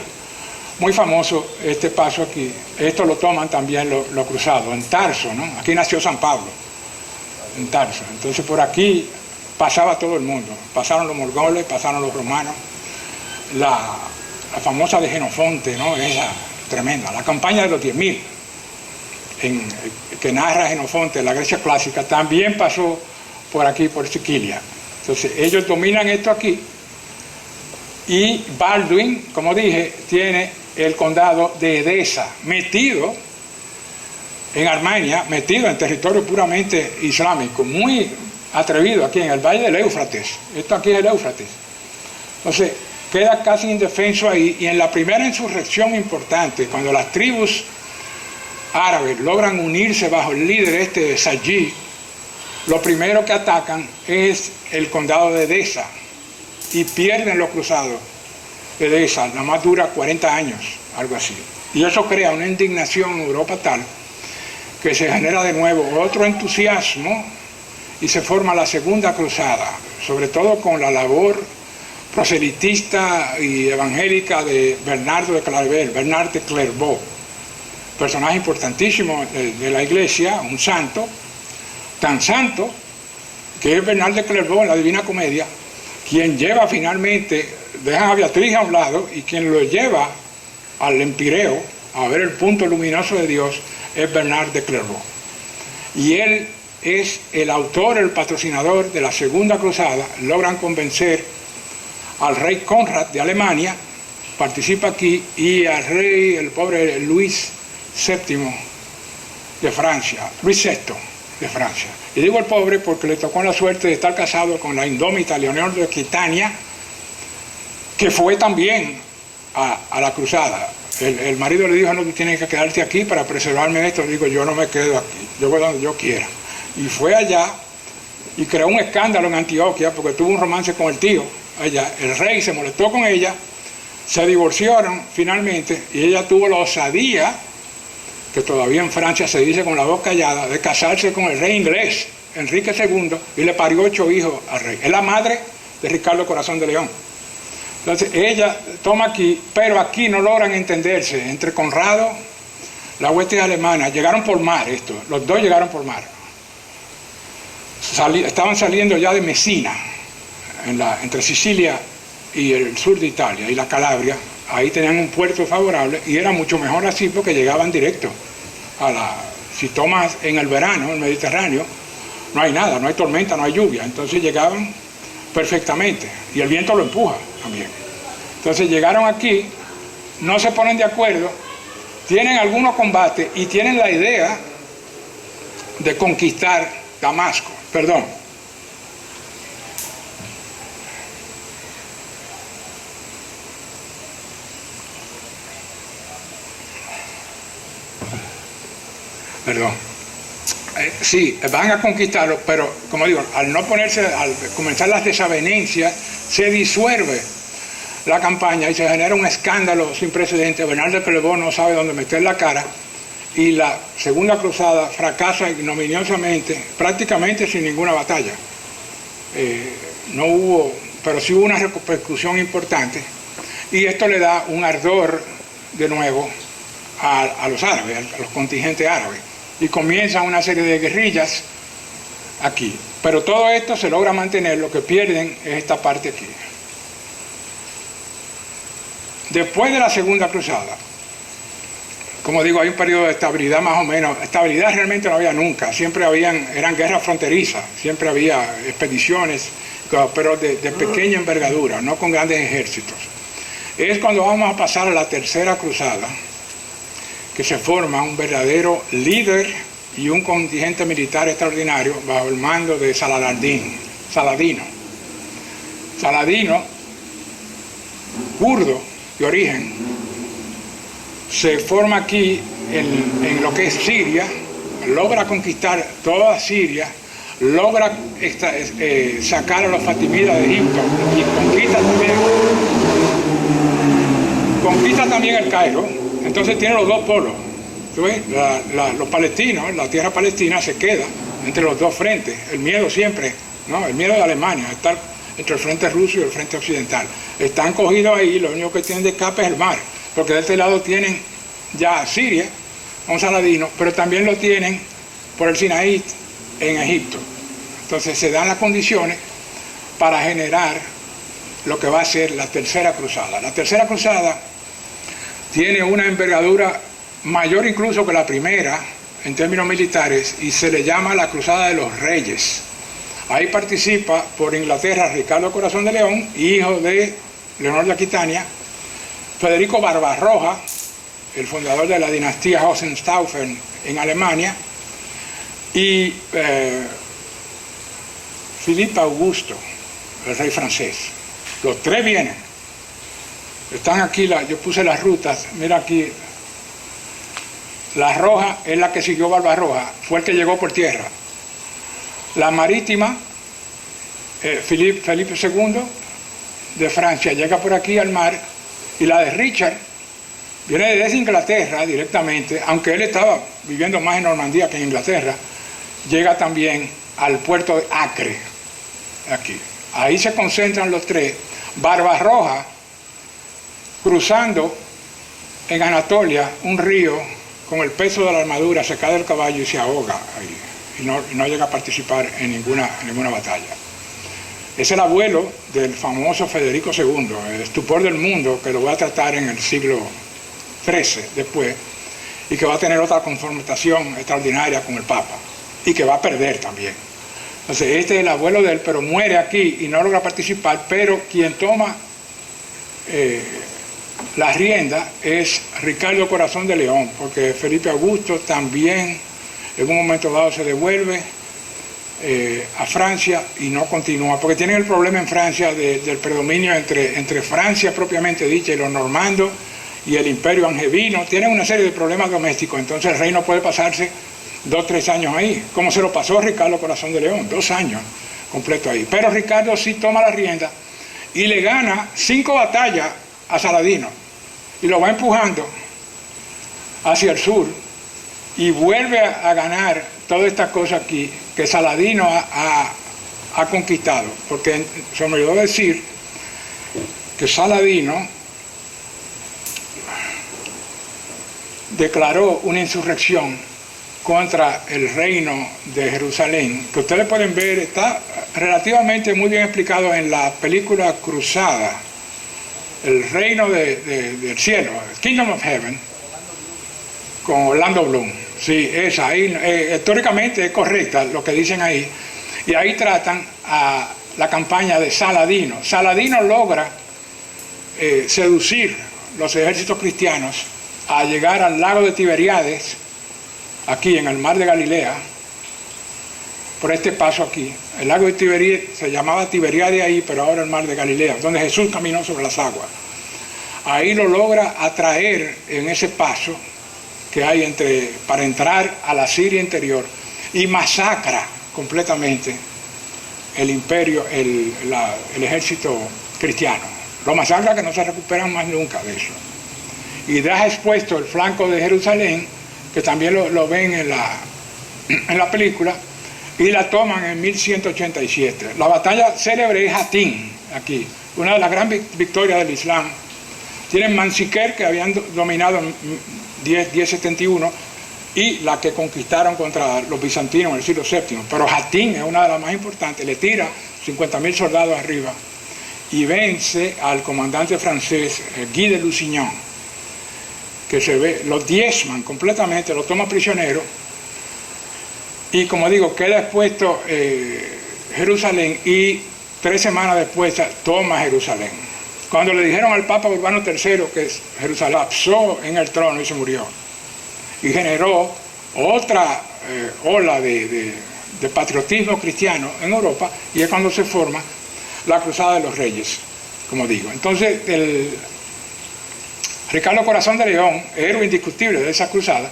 Muy famoso este paso aquí. Esto lo toman también los cruzados, en Tarso, ¿no? Aquí nació San Pablo, en Tarso. Entonces por aquí pasaba todo el mundo. Pasaron los mongoles, pasaron los romanos. La famosa de Jenofonte, ¿no? Esa tremenda. La campaña de los 10.000, que narra Jenofonte, la Grecia clásica, también pasó por aquí, por Sicilia. Entonces ellos dominan esto aquí. Y Baldwin, como dije, tiene el condado de Edesa, metido en Armenia, metido en territorio puramente islámico, muy atrevido aquí en el Valle del Éufrates. Esto aquí es el Éufrates. Entonces, queda casi indefenso ahí, y en la primera insurrección importante, cuando las tribus árabes logran unirse bajo el líder de Sajid, lo primero que atacan es el condado de Edesa, y pierden los cruzados de Edesa. Nada más dura 40 años, algo así. Y eso crea una indignación en Europa tal que se genera de nuevo otro entusiasmo y se forma la Segunda Cruzada, sobre todo con la labor proselitista y evangélica de Bernardo de Clairvaux, Bernard de Clairvaux, personaje importantísimo de la Iglesia, un santo, tan santo que es Bernard de Clairvaux en la Divina Comedia, quien lleva finalmente, deja a Beatriz a un lado, y quien lo lleva al Empireo a ver el punto luminoso de Dios es Bernard de Clairvaux. Y él es el autor, el patrocinador de la Segunda Cruzada. Logran convencer al rey Conrad de Alemania, participa aquí, y al rey, el pobre Luis VII de Francia, Luis VI de Francia. Y digo el pobre porque le tocó la suerte de estar casado con la indómita Leonor de Aquitania, que fue también a la cruzada. El marido le dijo: no, tú tienes que quedarte aquí para preservarme esto. Digo, yo no me quedo aquí, yo voy donde yo quiera. Y fue allá y creó un escándalo en Antioquia porque tuvo un romance con el tío allá. El rey se molestó con ella, se divorciaron finalmente, y ella tuvo la osadía, que todavía en Francia se dice con la voz callada, de casarse con el rey inglés, Enrique II, y le parió 8 hijos al rey. Es la madre de Ricardo Corazón de León. Entonces ella toma aquí, pero aquí no logran entenderse entre Conrado, la hueste alemana. Llegaron por mar los dos llegaron por mar. Estaban saliendo ya de Mesina, entre Sicilia y el sur de Italia y la Calabria. Ahí tenían un puerto favorable y era mucho mejor así porque llegaban directo a si tomas en el verano el Mediterráneo, no hay nada, no hay tormenta, no hay lluvia, entonces llegaban perfectamente y el viento lo empuja también. Entonces llegaron aquí, no se ponen de acuerdo, tienen algunos combates y tienen la idea de conquistar Damasco, perdón. Sí, van a conquistarlo, pero como digo, al comenzar las desavenencias, se disuelve la campaña y se genera un escándalo sin precedentes. Bernardo de Clairvaux no sabe dónde meter la cara y la segunda cruzada fracasa ignominiosamente, prácticamente sin ninguna batalla. No hubo, pero sí hubo una repercusión importante y esto le da un ardor de nuevo a los árabes, a los contingentes árabes, y comienza una serie de guerrillas aquí. Pero todo esto se logra mantener, lo que pierden es esta parte aquí. Después de la segunda cruzada, como digo, hay un periodo de estabilidad más o menos. Estabilidad realmente no había nunca, siempre eran guerras fronterizas, siempre había expediciones, pero de pequeña envergadura, no con grandes ejércitos. Es cuando vamos a pasar a la tercera cruzada, que se forma un verdadero líder y un contingente militar extraordinario bajo el mando de Saladino, kurdo de origen, se forma aquí en lo que es Siria, logra conquistar toda Siria, logra sacar a los fatimidas de Egipto y conquista también el Cairo. Entonces tiene los dos polos. Los palestinos, la tierra palestina se queda entre los dos frentes. El miedo siempre, ¿no? El miedo de Alemania, estar entre el frente ruso y el frente occidental. Están cogidos ahí, lo único que tienen de escape es el mar, porque de este lado tienen ya Siria, con Saladino, pero también lo tienen por el Sinaí en Egipto. Entonces se dan las condiciones para generar lo que va a ser la tercera cruzada. La tercera cruzada tiene una envergadura mayor incluso que la primera en términos militares y se le llama la Cruzada de los Reyes. Ahí participa por Inglaterra Ricardo Corazón de León, hijo de Leonor de Aquitania, Federico Barbarroja, el fundador de la dinastía Hohenstaufen en Alemania, y Filipe Augusto, el rey francés. Los tres vienen. Están aquí, yo puse las rutas, mira aquí, la roja es la que siguió Barbarroja, fue el que llegó por tierra. La marítima, Felipe II de Francia llega por aquí al mar, y la de Richard viene desde Inglaterra directamente, aunque él estaba viviendo más en Normandía que en Inglaterra, llega también al puerto de Acre, aquí. Ahí se concentran los tres. Barbarroja, cruzando en Anatolia un río con el peso de la armadura, se cae del caballo y se ahoga ahí, y no llega a participar en ninguna batalla. Es el abuelo del famoso Federico II, el estupor del mundo, que lo voy a tratar en el siglo XIII después, y que va a tener otra confrontación extraordinaria con el Papa, y que va a perder también. Entonces este es el abuelo de él, pero muere aquí y no logra participar, pero quien toma la rienda es Ricardo Corazón de León, porque Felipe Augusto también en un momento dado se devuelve a Francia y no continúa, porque tienen el problema en Francia del predominio entre Francia propiamente dicha y los normandos y el imperio angevino. Tienen una serie de problemas domésticos, entonces el rey no puede pasarse 2 o 3 años ahí, como se lo pasó Ricardo Corazón de León, 2 años completo ahí. Pero Ricardo sí toma la rienda y le gana 5 batallas a Saladino y lo va empujando hacia el sur y vuelve a ganar todas estas cosas aquí que Saladino ha conquistado, porque se me olvidó decir que Saladino declaró una insurrección contra el reino de Jerusalén, que ustedes pueden ver, está relativamente muy bien explicado en la película Cruzada, el reino del cielo, Kingdom of Heaven, con Orlando Bloom. Sí, esa, ahí, históricamente es correcta lo que dicen ahí, y ahí tratan a la campaña de Saladino. Saladino logra seducir los ejércitos cristianos a llegar al lago de Tiberíades, aquí en el mar de Galilea, por este paso aquí. El lago de Tiberíades se llamaba Tiberíades ahí, pero ahora el mar de Galilea, donde Jesús caminó sobre las aguas. Ahí lo logra atraer en ese paso que hay para entrar a la Siria interior, y masacra completamente el imperio, el ejército cristiano. Lo masacra, que no se recuperan más nunca de eso. Y deja expuesto el flanco de Jerusalén, que también lo ven en la película, y la toman en 1187. La batalla célebre es Hattin, aquí, una de las grandes victorias del Islam. Tienen Mansiquer, que habían dominado en 1071, y la que conquistaron contra los bizantinos en el siglo VII. Pero Hattin es una de las más importantes, le tira 50.000 soldados arriba y vence al comandante francés Guy de Lusignan, que se ve, lo diezman completamente, lo toma prisionero, y como digo, queda expuesto Jerusalén, y 3 semanas después toma Jerusalén. Cuando le dijeron al Papa Urbano III que Jerusalén colapsó en el trono y se murió, y generó otra ola de patriotismo cristiano en Europa, y es cuando se forma la Cruzada de los Reyes, como digo. Entonces, Ricardo Corazón de León, héroe indiscutible de esa cruzada,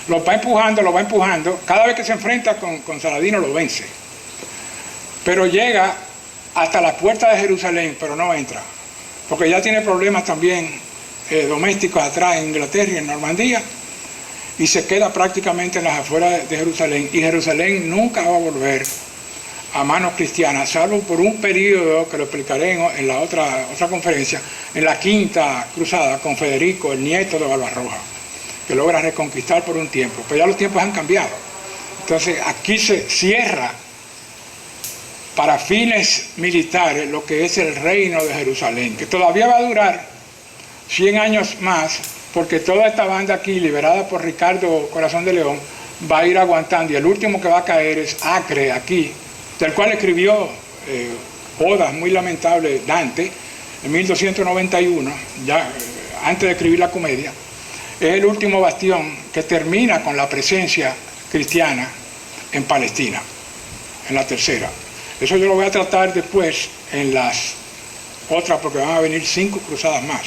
lo va empujando, cada vez que se enfrenta con Saladino lo vence. Pero llega hasta la puerta de Jerusalén, pero no entra, porque ya tiene problemas también domésticos atrás en Inglaterra y en Normandía, y se queda prácticamente en las afueras de Jerusalén, y Jerusalén nunca va a volver a manos cristianas, salvo por un periodo que lo explicaré en la otra conferencia, en la Quinta Cruzada, con Federico, el nieto de Barbarroja, que logra reconquistar por un tiempo, pero ya los tiempos han cambiado. Entonces aquí se cierra para fines militares lo que es el reino de Jerusalén, que todavía va a durar 100 años más, porque toda esta banda aquí, liberada por Ricardo Corazón de León, va a ir aguantando, y el último que va a caer es Acre, aquí, del cual escribió odas muy lamentables Dante en 1291, ya antes de escribir la comedia. Es el último bastión que termina con la presencia cristiana en Palestina, en la tercera. Eso yo lo voy a tratar después en las otras, porque van a venir 5 cruzadas más.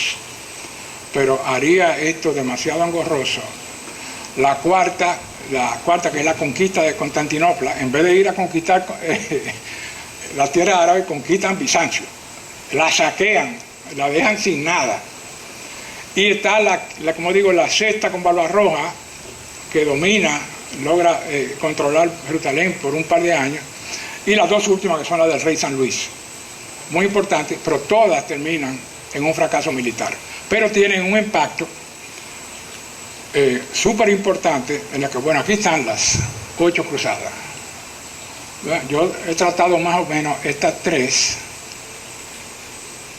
Pero haría esto demasiado engorroso. La cuarta, que es la conquista de Constantinopla, en vez de ir a conquistar la tierra árabe, conquistan Bizancio, la saquean, la dejan sin nada. Y está como digo, la sexta con Barbarroja, que domina, logra controlar Jerusalén por un par de años, y las 2 últimas, que son las del rey San Luis, muy importantes, pero todas terminan en un fracaso militar, pero tienen un impacto súper importante, en la que, bueno, aquí están las 8 cruzadas. Yo he tratado más o menos estas 3,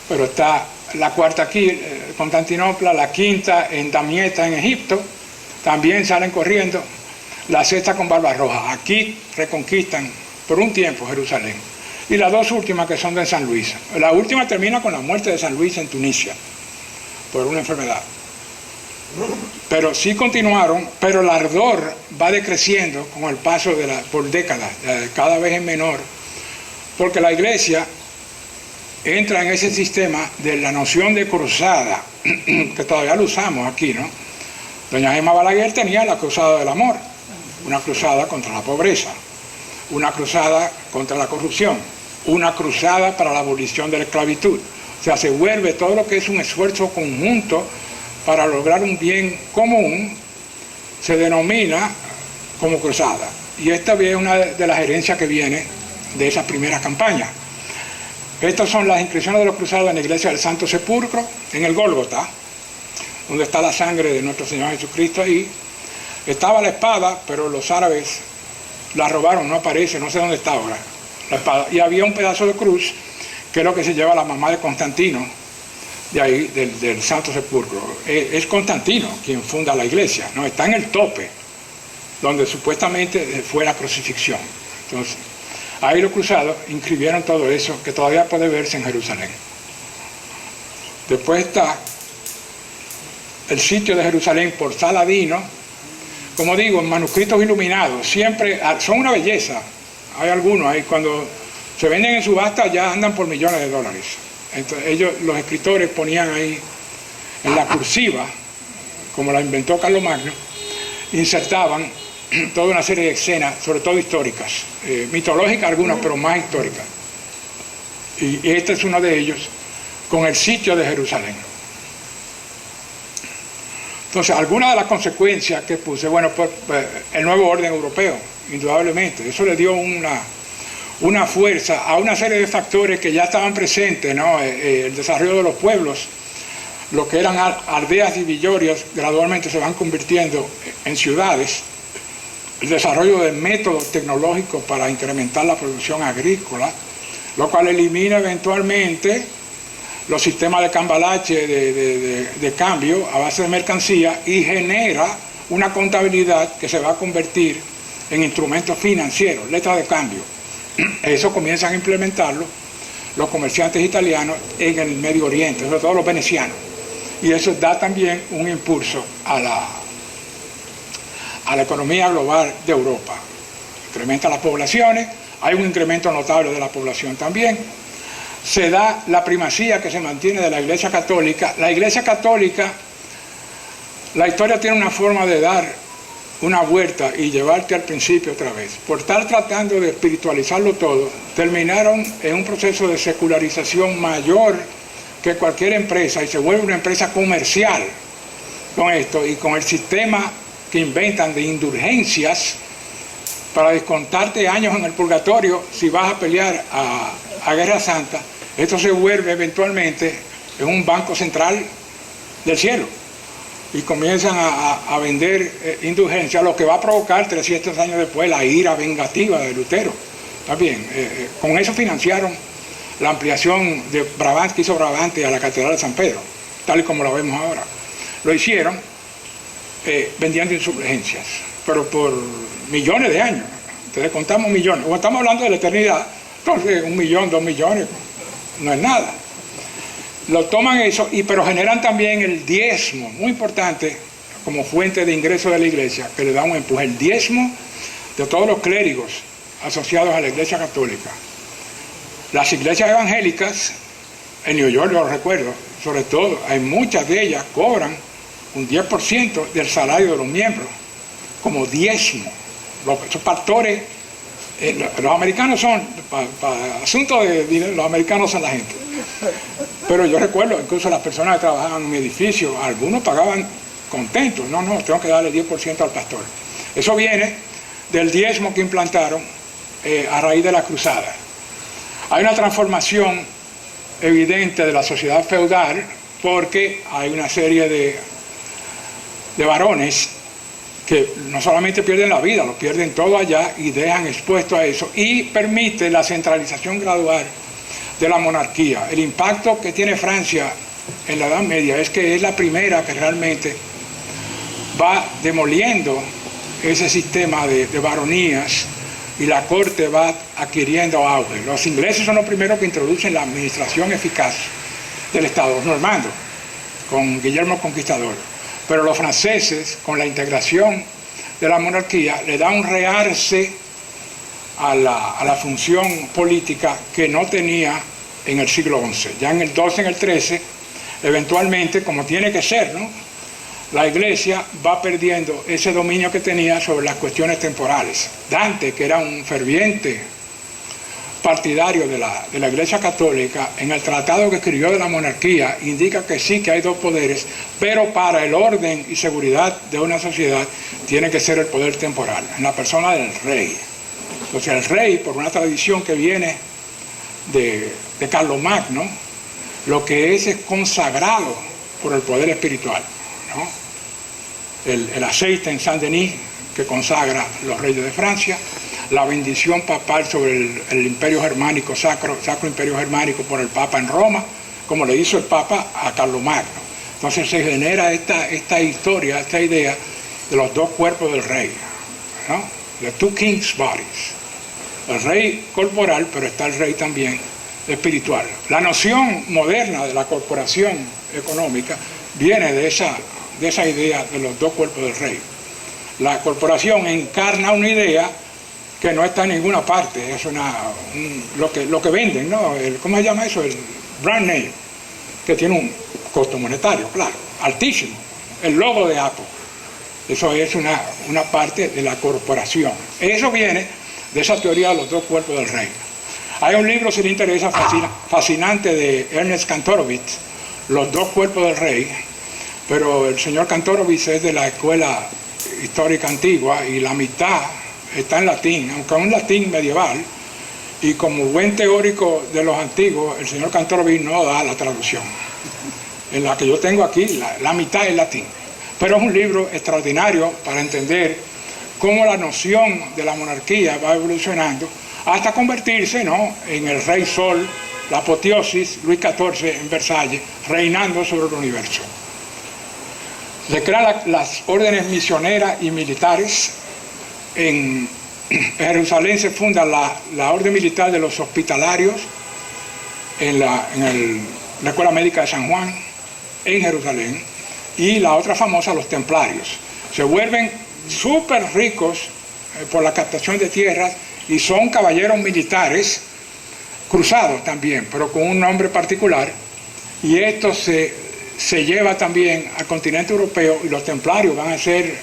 pero está la cuarta aquí, Constantinopla, la quinta en Damieta, en Egipto, también salen corriendo, la sexta con Barbarroja, aquí reconquistan por un tiempo Jerusalén, y las 2 últimas, que son de San Luis. La última termina con la muerte de San Luis en Tunisia, por una enfermedad. Pero sí continuaron, pero el ardor va decreciendo con el paso por décadas, cada vez es menor, porque la Iglesia entra en ese sistema de la noción de cruzada, que todavía lo usamos aquí, ¿no? Doña Gemma Balaguer tenía la cruzada del amor, una cruzada contra la pobreza, una cruzada contra la corrupción, una cruzada para la abolición de la esclavitud. O sea, se vuelve todo lo que es un esfuerzo conjunto para lograr un bien común, se denomina como cruzada. Y esta es una de las herencias que viene de esa primera campaña. Estas son las inscripciones de los cruzados en la iglesia del Santo Sepulcro, en el Gólgota, donde está la sangre de nuestro Señor Jesucristo ahí. Estaba la espada, pero los árabes la robaron, no aparece, no sé dónde está ahora la espada. Y había un pedazo de cruz, que es lo que se lleva la mamá de Constantino, de ahí, del Santo Sepulcro. Es Constantino quien funda la iglesia, ¿no? Está en el tope, donde supuestamente fue la crucifixión. Entonces, ahí los cruzados inscribieron todo eso, que todavía puede verse en Jerusalén. Después está el sitio de Jerusalén por Saladino, como digo, en manuscritos iluminados, siempre son una belleza. Hay algunos ahí, cuando se venden en subasta ya andan por millones de dólares. Entonces, ellos, los escritores, ponían ahí en la cursiva, como la inventó Carlomagno, insertaban toda una serie de escenas, sobre todo históricas, mitológicas algunas, pero más históricas. Y este es uno de ellos, con el sitio de Jerusalén. Entonces, algunas de las consecuencias que puse, bueno, pues el nuevo orden europeo, indudablemente, eso le dio una fuerza a una serie de factores que ya estaban presentes, ¿no? El desarrollo de los pueblos, lo que eran aldeas y villorias, gradualmente se van convirtiendo en ciudades, el desarrollo de métodos tecnológicos para incrementar la producción agrícola, lo cual elimina eventualmente los sistemas de cambalache, de cambio a base de mercancía, y genera una contabilidad que se va a convertir en instrumentos financieros, letras de cambio. Eso comienzan a implementarlo los comerciantes italianos en el Medio Oriente, sobre todo los venecianos. Y eso da también un impulso a la economía global de Europa. Incrementa las poblaciones, hay un incremento notable de la población también. Se da la primacía que se mantiene de la Iglesia Católica. La Iglesia Católica, la historia tiene una forma de dar una vuelta y llevarte al principio otra vez. Por estar tratando de espiritualizarlo todo, terminaron en un proceso de secularización mayor que cualquier empresa, y se vuelve una empresa comercial con esto, y con el sistema que inventan de indulgencias para descontarte años en el purgatorio si vas a pelear a Guerra Santa. Esto se vuelve eventualmente en un banco central del cielo, y comienzan a vender indulgencias, lo que va a provocar 300 años después la ira vengativa de Lutero. También, con eso financiaron la ampliación de Brabant, que hizo Brabante a la Catedral de San Pedro, tal y como lo vemos ahora. Lo hicieron vendiendo indulgencias, pero por millones de años. Entonces contamos millones, o estamos hablando de la eternidad, entonces 1 millón, 2 millones, no es nada. Lo toman eso, pero generan también el diezmo, muy importante, como fuente de ingreso de la iglesia, que le da un empuje. El diezmo de todos los clérigos asociados a la Iglesia Católica. Las iglesias evangélicas, en New York, lo recuerdo, sobre todo, hay muchas de ellas cobran un 10% del salario de los miembros, como diezmo. Los pastores, los americanos son, para asuntos de dinero, los americanos son la gente. Pero yo recuerdo, incluso las personas que trabajaban en mi edificio, algunos pagaban contentos. No, tengo que darle 10% al pastor. Eso viene del diezmo que implantaron a raíz de la cruzada. Hay una transformación evidente de la sociedad feudal, porque hay una serie de varones que no solamente pierden la vida, lo pierden todo allá y dejan expuesto a eso, y permite la centralización gradual de la monarquía. El impacto que tiene Francia en la Edad Media es que es la primera que realmente va demoliendo ese sistema de baronías, y la corte va adquiriendo auge. Los ingleses son los primeros que introducen la administración eficaz del Estado, los normandos, con Guillermo el Conquistador. Pero los franceses, con la integración de la monarquía, le dan un realce a la función política que no tenía en el siglo XI. Ya en el XII, en el XIII, eventualmente, como tiene que ser, ¿no?, la iglesia va perdiendo ese dominio que tenía sobre las cuestiones temporales. Dante, que era un ferviente partidario de la Iglesia Católica, en el tratado que escribió de la monarquía, indica que sí, que hay dos poderes, pero para el orden y seguridad de una sociedad tiene que ser el poder temporal, en la persona del rey. Entonces el rey, por una tradición que viene de Carlomagno, lo que es consagrado por el poder espiritual, ¿no? el aceite en Saint-Denis que consagra los reyes de Francia, la bendición papal sobre el imperio germánico, sacro imperio germánico por el Papa en Roma, como le hizo el Papa a Carlomagno. Entonces se genera esta historia, esta idea de los dos cuerpos del rey, ¿no? The two kings bodies. El rey corporal, pero está el rey también espiritual. La noción moderna de la corporación económica viene de esa idea de los dos cuerpos del rey. La corporación encarna una idea que no está en ninguna parte, es lo que venden, ¿no? ¿Cómo se llama eso? El brand name, que tiene un costo monetario, claro, altísimo. El logo de Apple, eso es una parte de la corporación. Eso viene de esa teoría de los dos cuerpos del rey. Hay un libro, si le interesa, fascinante de Ernest Kantorowicz, Los dos cuerpos del rey, pero el señor Kantorowicz es de la escuela histórica antigua y la mitad está en latín, aunque es un latín medieval, y como buen teórico de los antiguos, el señor Kantorowicz no da la traducción. En la que yo tengo aquí, la mitad es latín. Pero es un libro extraordinario para entender cómo la noción de la monarquía va evolucionando hasta convertirse, ¿no?, en el rey sol, la apoteosis, Luis XIV en Versalles, reinando sobre el universo. Se crean las órdenes misioneras y militares. En Jerusalén se funda la orden militar de los hospitalarios en la Escuela Médica de San Juan, en Jerusalén, y la otra famosa, los templarios. Se vuelven súper ricos por la captación de tierras y son caballeros militares, cruzados también, pero con un nombre particular, y esto se lleva también al continente europeo, y los templarios van a ser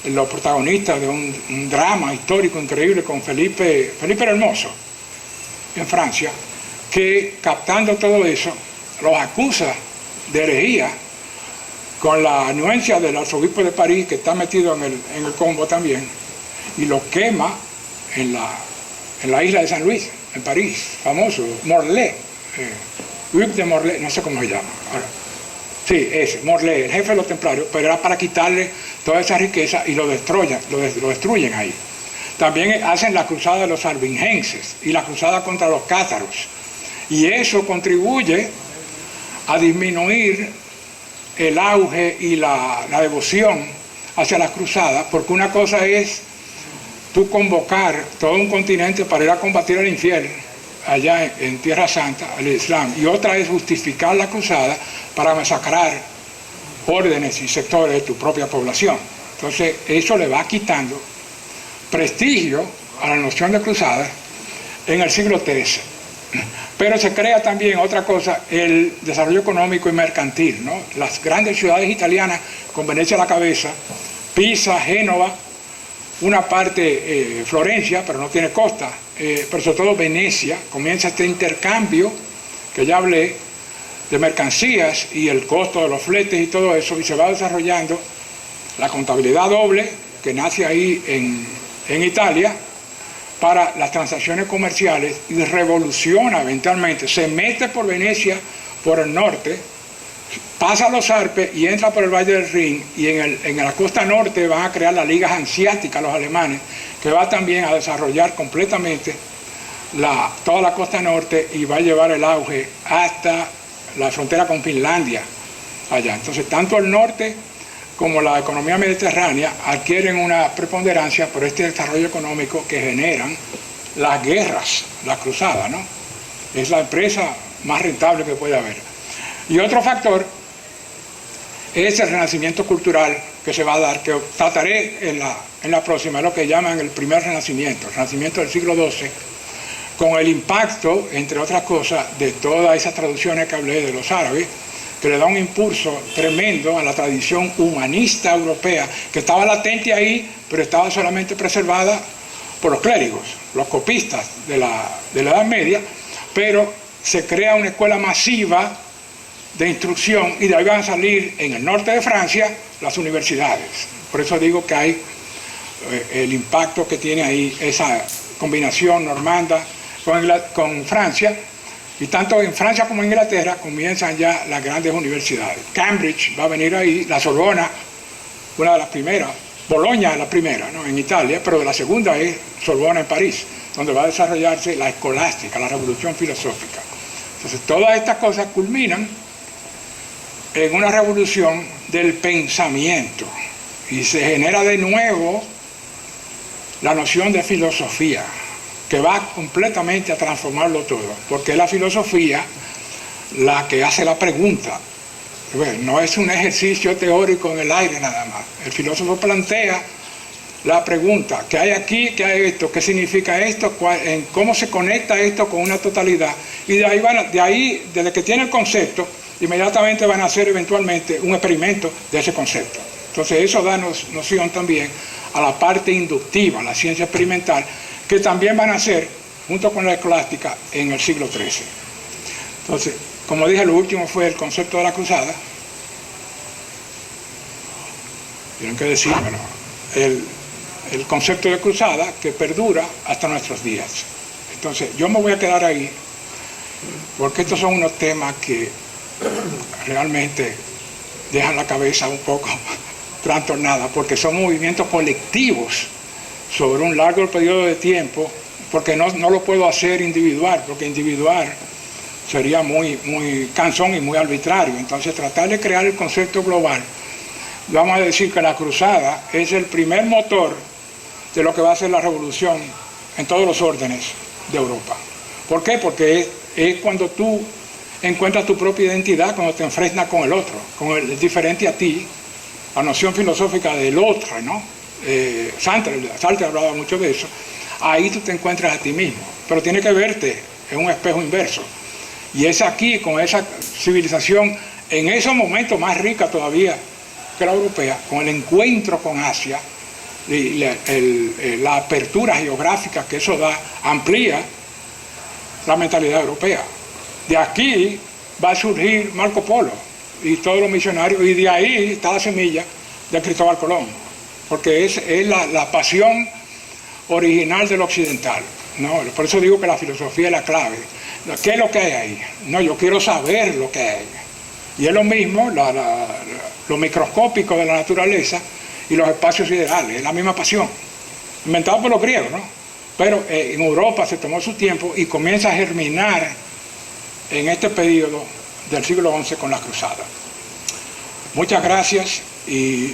los protagonistas de un drama histórico increíble con Felipe el Hermoso en Francia, que captando todo eso los acusa de herejía con la anuencia del arzobispo de París, que está metido en el combo también, y los quema en la isla de San Luis, en París, famoso, Morlaix, Hugues de Morlaix, no sé cómo se llama ahora. Sí, ese, Morlaix, el jefe de los templarios, pero era para quitarle toda esa riqueza y lo destruyen ahí. También hacen la cruzada de los albingenses y la cruzada contra los cátaros. Y eso contribuye a disminuir el auge y la devoción hacia las cruzadas, porque una cosa es tú convocar todo un continente para ir a combatir al infiel allá en Tierra Santa, al Islam, y otra es justificar la cruzada para masacrar órdenes y sectores de tu propia población. Entonces eso le va quitando prestigio a la noción de cruzadas en el siglo XIII. Pero se crea también otra cosa, el desarrollo económico y mercantil, ¿no? Las grandes ciudades italianas, con Venecia a la cabeza, Pisa, Génova, una parte Florencia, pero no tiene costa, pero sobre todo Venecia, comienza este intercambio, que ya hablé, de mercancías y el costo de los fletes y todo eso, y se va desarrollando la contabilidad doble, que nace ahí en Italia, para las transacciones comerciales, y revoluciona eventualmente, se mete por Venecia, por el norte, pasa a los Alpes y entra por el Valle del Rin, y en la costa norte van a crear la Liga Hanseática, los alemanes, que va también a desarrollar completamente toda la costa norte y va a llevar el auge hasta la frontera con Finlandia allá. Entonces tanto el norte como la economía mediterránea adquieren una preponderancia por este desarrollo económico que generan las guerras, las cruzadas, ¿no? Es la empresa más rentable que puede haber. Y otro factor es el renacimiento cultural que se va a dar, que trataré en la próxima, lo que llaman el primer renacimiento, el renacimiento del siglo XII, con el impacto, entre otras cosas, de todas esas traducciones que hablé de los árabes, que le da un impulso tremendo a la tradición humanista europea, que estaba latente ahí, pero estaba solamente preservada por los clérigos, los copistas de la Edad Media, pero se crea una escuela masiva de instrucción, y de ahí van a salir en el norte de Francia las universidades. Por eso digo que hay el impacto que tiene ahí esa combinación normanda con Francia, y tanto en Francia como en Inglaterra comienzan ya las grandes universidades. Cambridge va a venir ahí, la Sorbona una de las primeras. Boloña es la primera, ¿no?, en Italia, pero la segunda es Sorbona en París, donde va a desarrollarse la escolástica, la revolución filosófica. Entonces, todas estas cosas culminan en una revolución del pensamiento y se genera de nuevo la noción de filosofía, que va completamente a transformarlo todo, porque es la filosofía la que hace la pregunta. Bueno, no es un ejercicio teórico en el aire nada más. El filósofo plantea la pregunta: ¿qué hay aquí? ¿Qué hay esto? ¿Qué significa esto? ¿Cómo se conecta esto con una totalidad? Y de ahí, desde que tiene el concepto, inmediatamente van a hacer eventualmente un experimento de ese concepto. Entonces eso da noción también a la parte inductiva, a la ciencia experimental, que también van a hacer junto con la escolástica en el siglo XIII. Entonces, como dije, lo último fue el concepto de la cruzada. Tienen que decírmelo. El concepto de cruzada que perdura hasta nuestros días. Entonces, yo me voy a quedar ahí, porque estos son unos temas que realmente dejan la cabeza un poco trastornada, porque son movimientos colectivos sobre un largo periodo de tiempo, porque no lo puedo hacer individual, porque individual sería muy cansón y muy arbitrario. Entonces, tratar de crear el concepto global, vamos a decir que la cruzada es el primer motor de lo que va a ser la revolución en todos los órdenes de Europa. ¿Por qué? Porque es cuando tú encuentras tu propia identidad, cuando te enfrentas con el otro, con el diferente a ti, la noción filosófica del otro, ¿no? Sartre hablaba mucho de eso. Ahí tú te encuentras a ti mismo, pero tienes que verte en un espejo inverso. Y es aquí, con esa civilización, en esos momentos más rica todavía que la europea, con el encuentro con Asia, y la apertura geográfica que eso da, amplía la mentalidad europea. De aquí va a surgir Marco Polo y todos los misionarios, y de ahí está la semilla de Cristóbal Colón, porque es la pasión original del occidental, ¿no? Por eso digo que la filosofía es la clave. ¿Qué es lo que hay ahí? No, yo quiero saber lo que hay. Y es lo mismo, lo microscópico de la naturaleza y los espacios ideales, es la misma pasión, inventado por los griegos, ¿no? Pero en Europa se tomó su tiempo y comienza a germinar en este periodo del siglo XI con las cruzadas. Muchas gracias y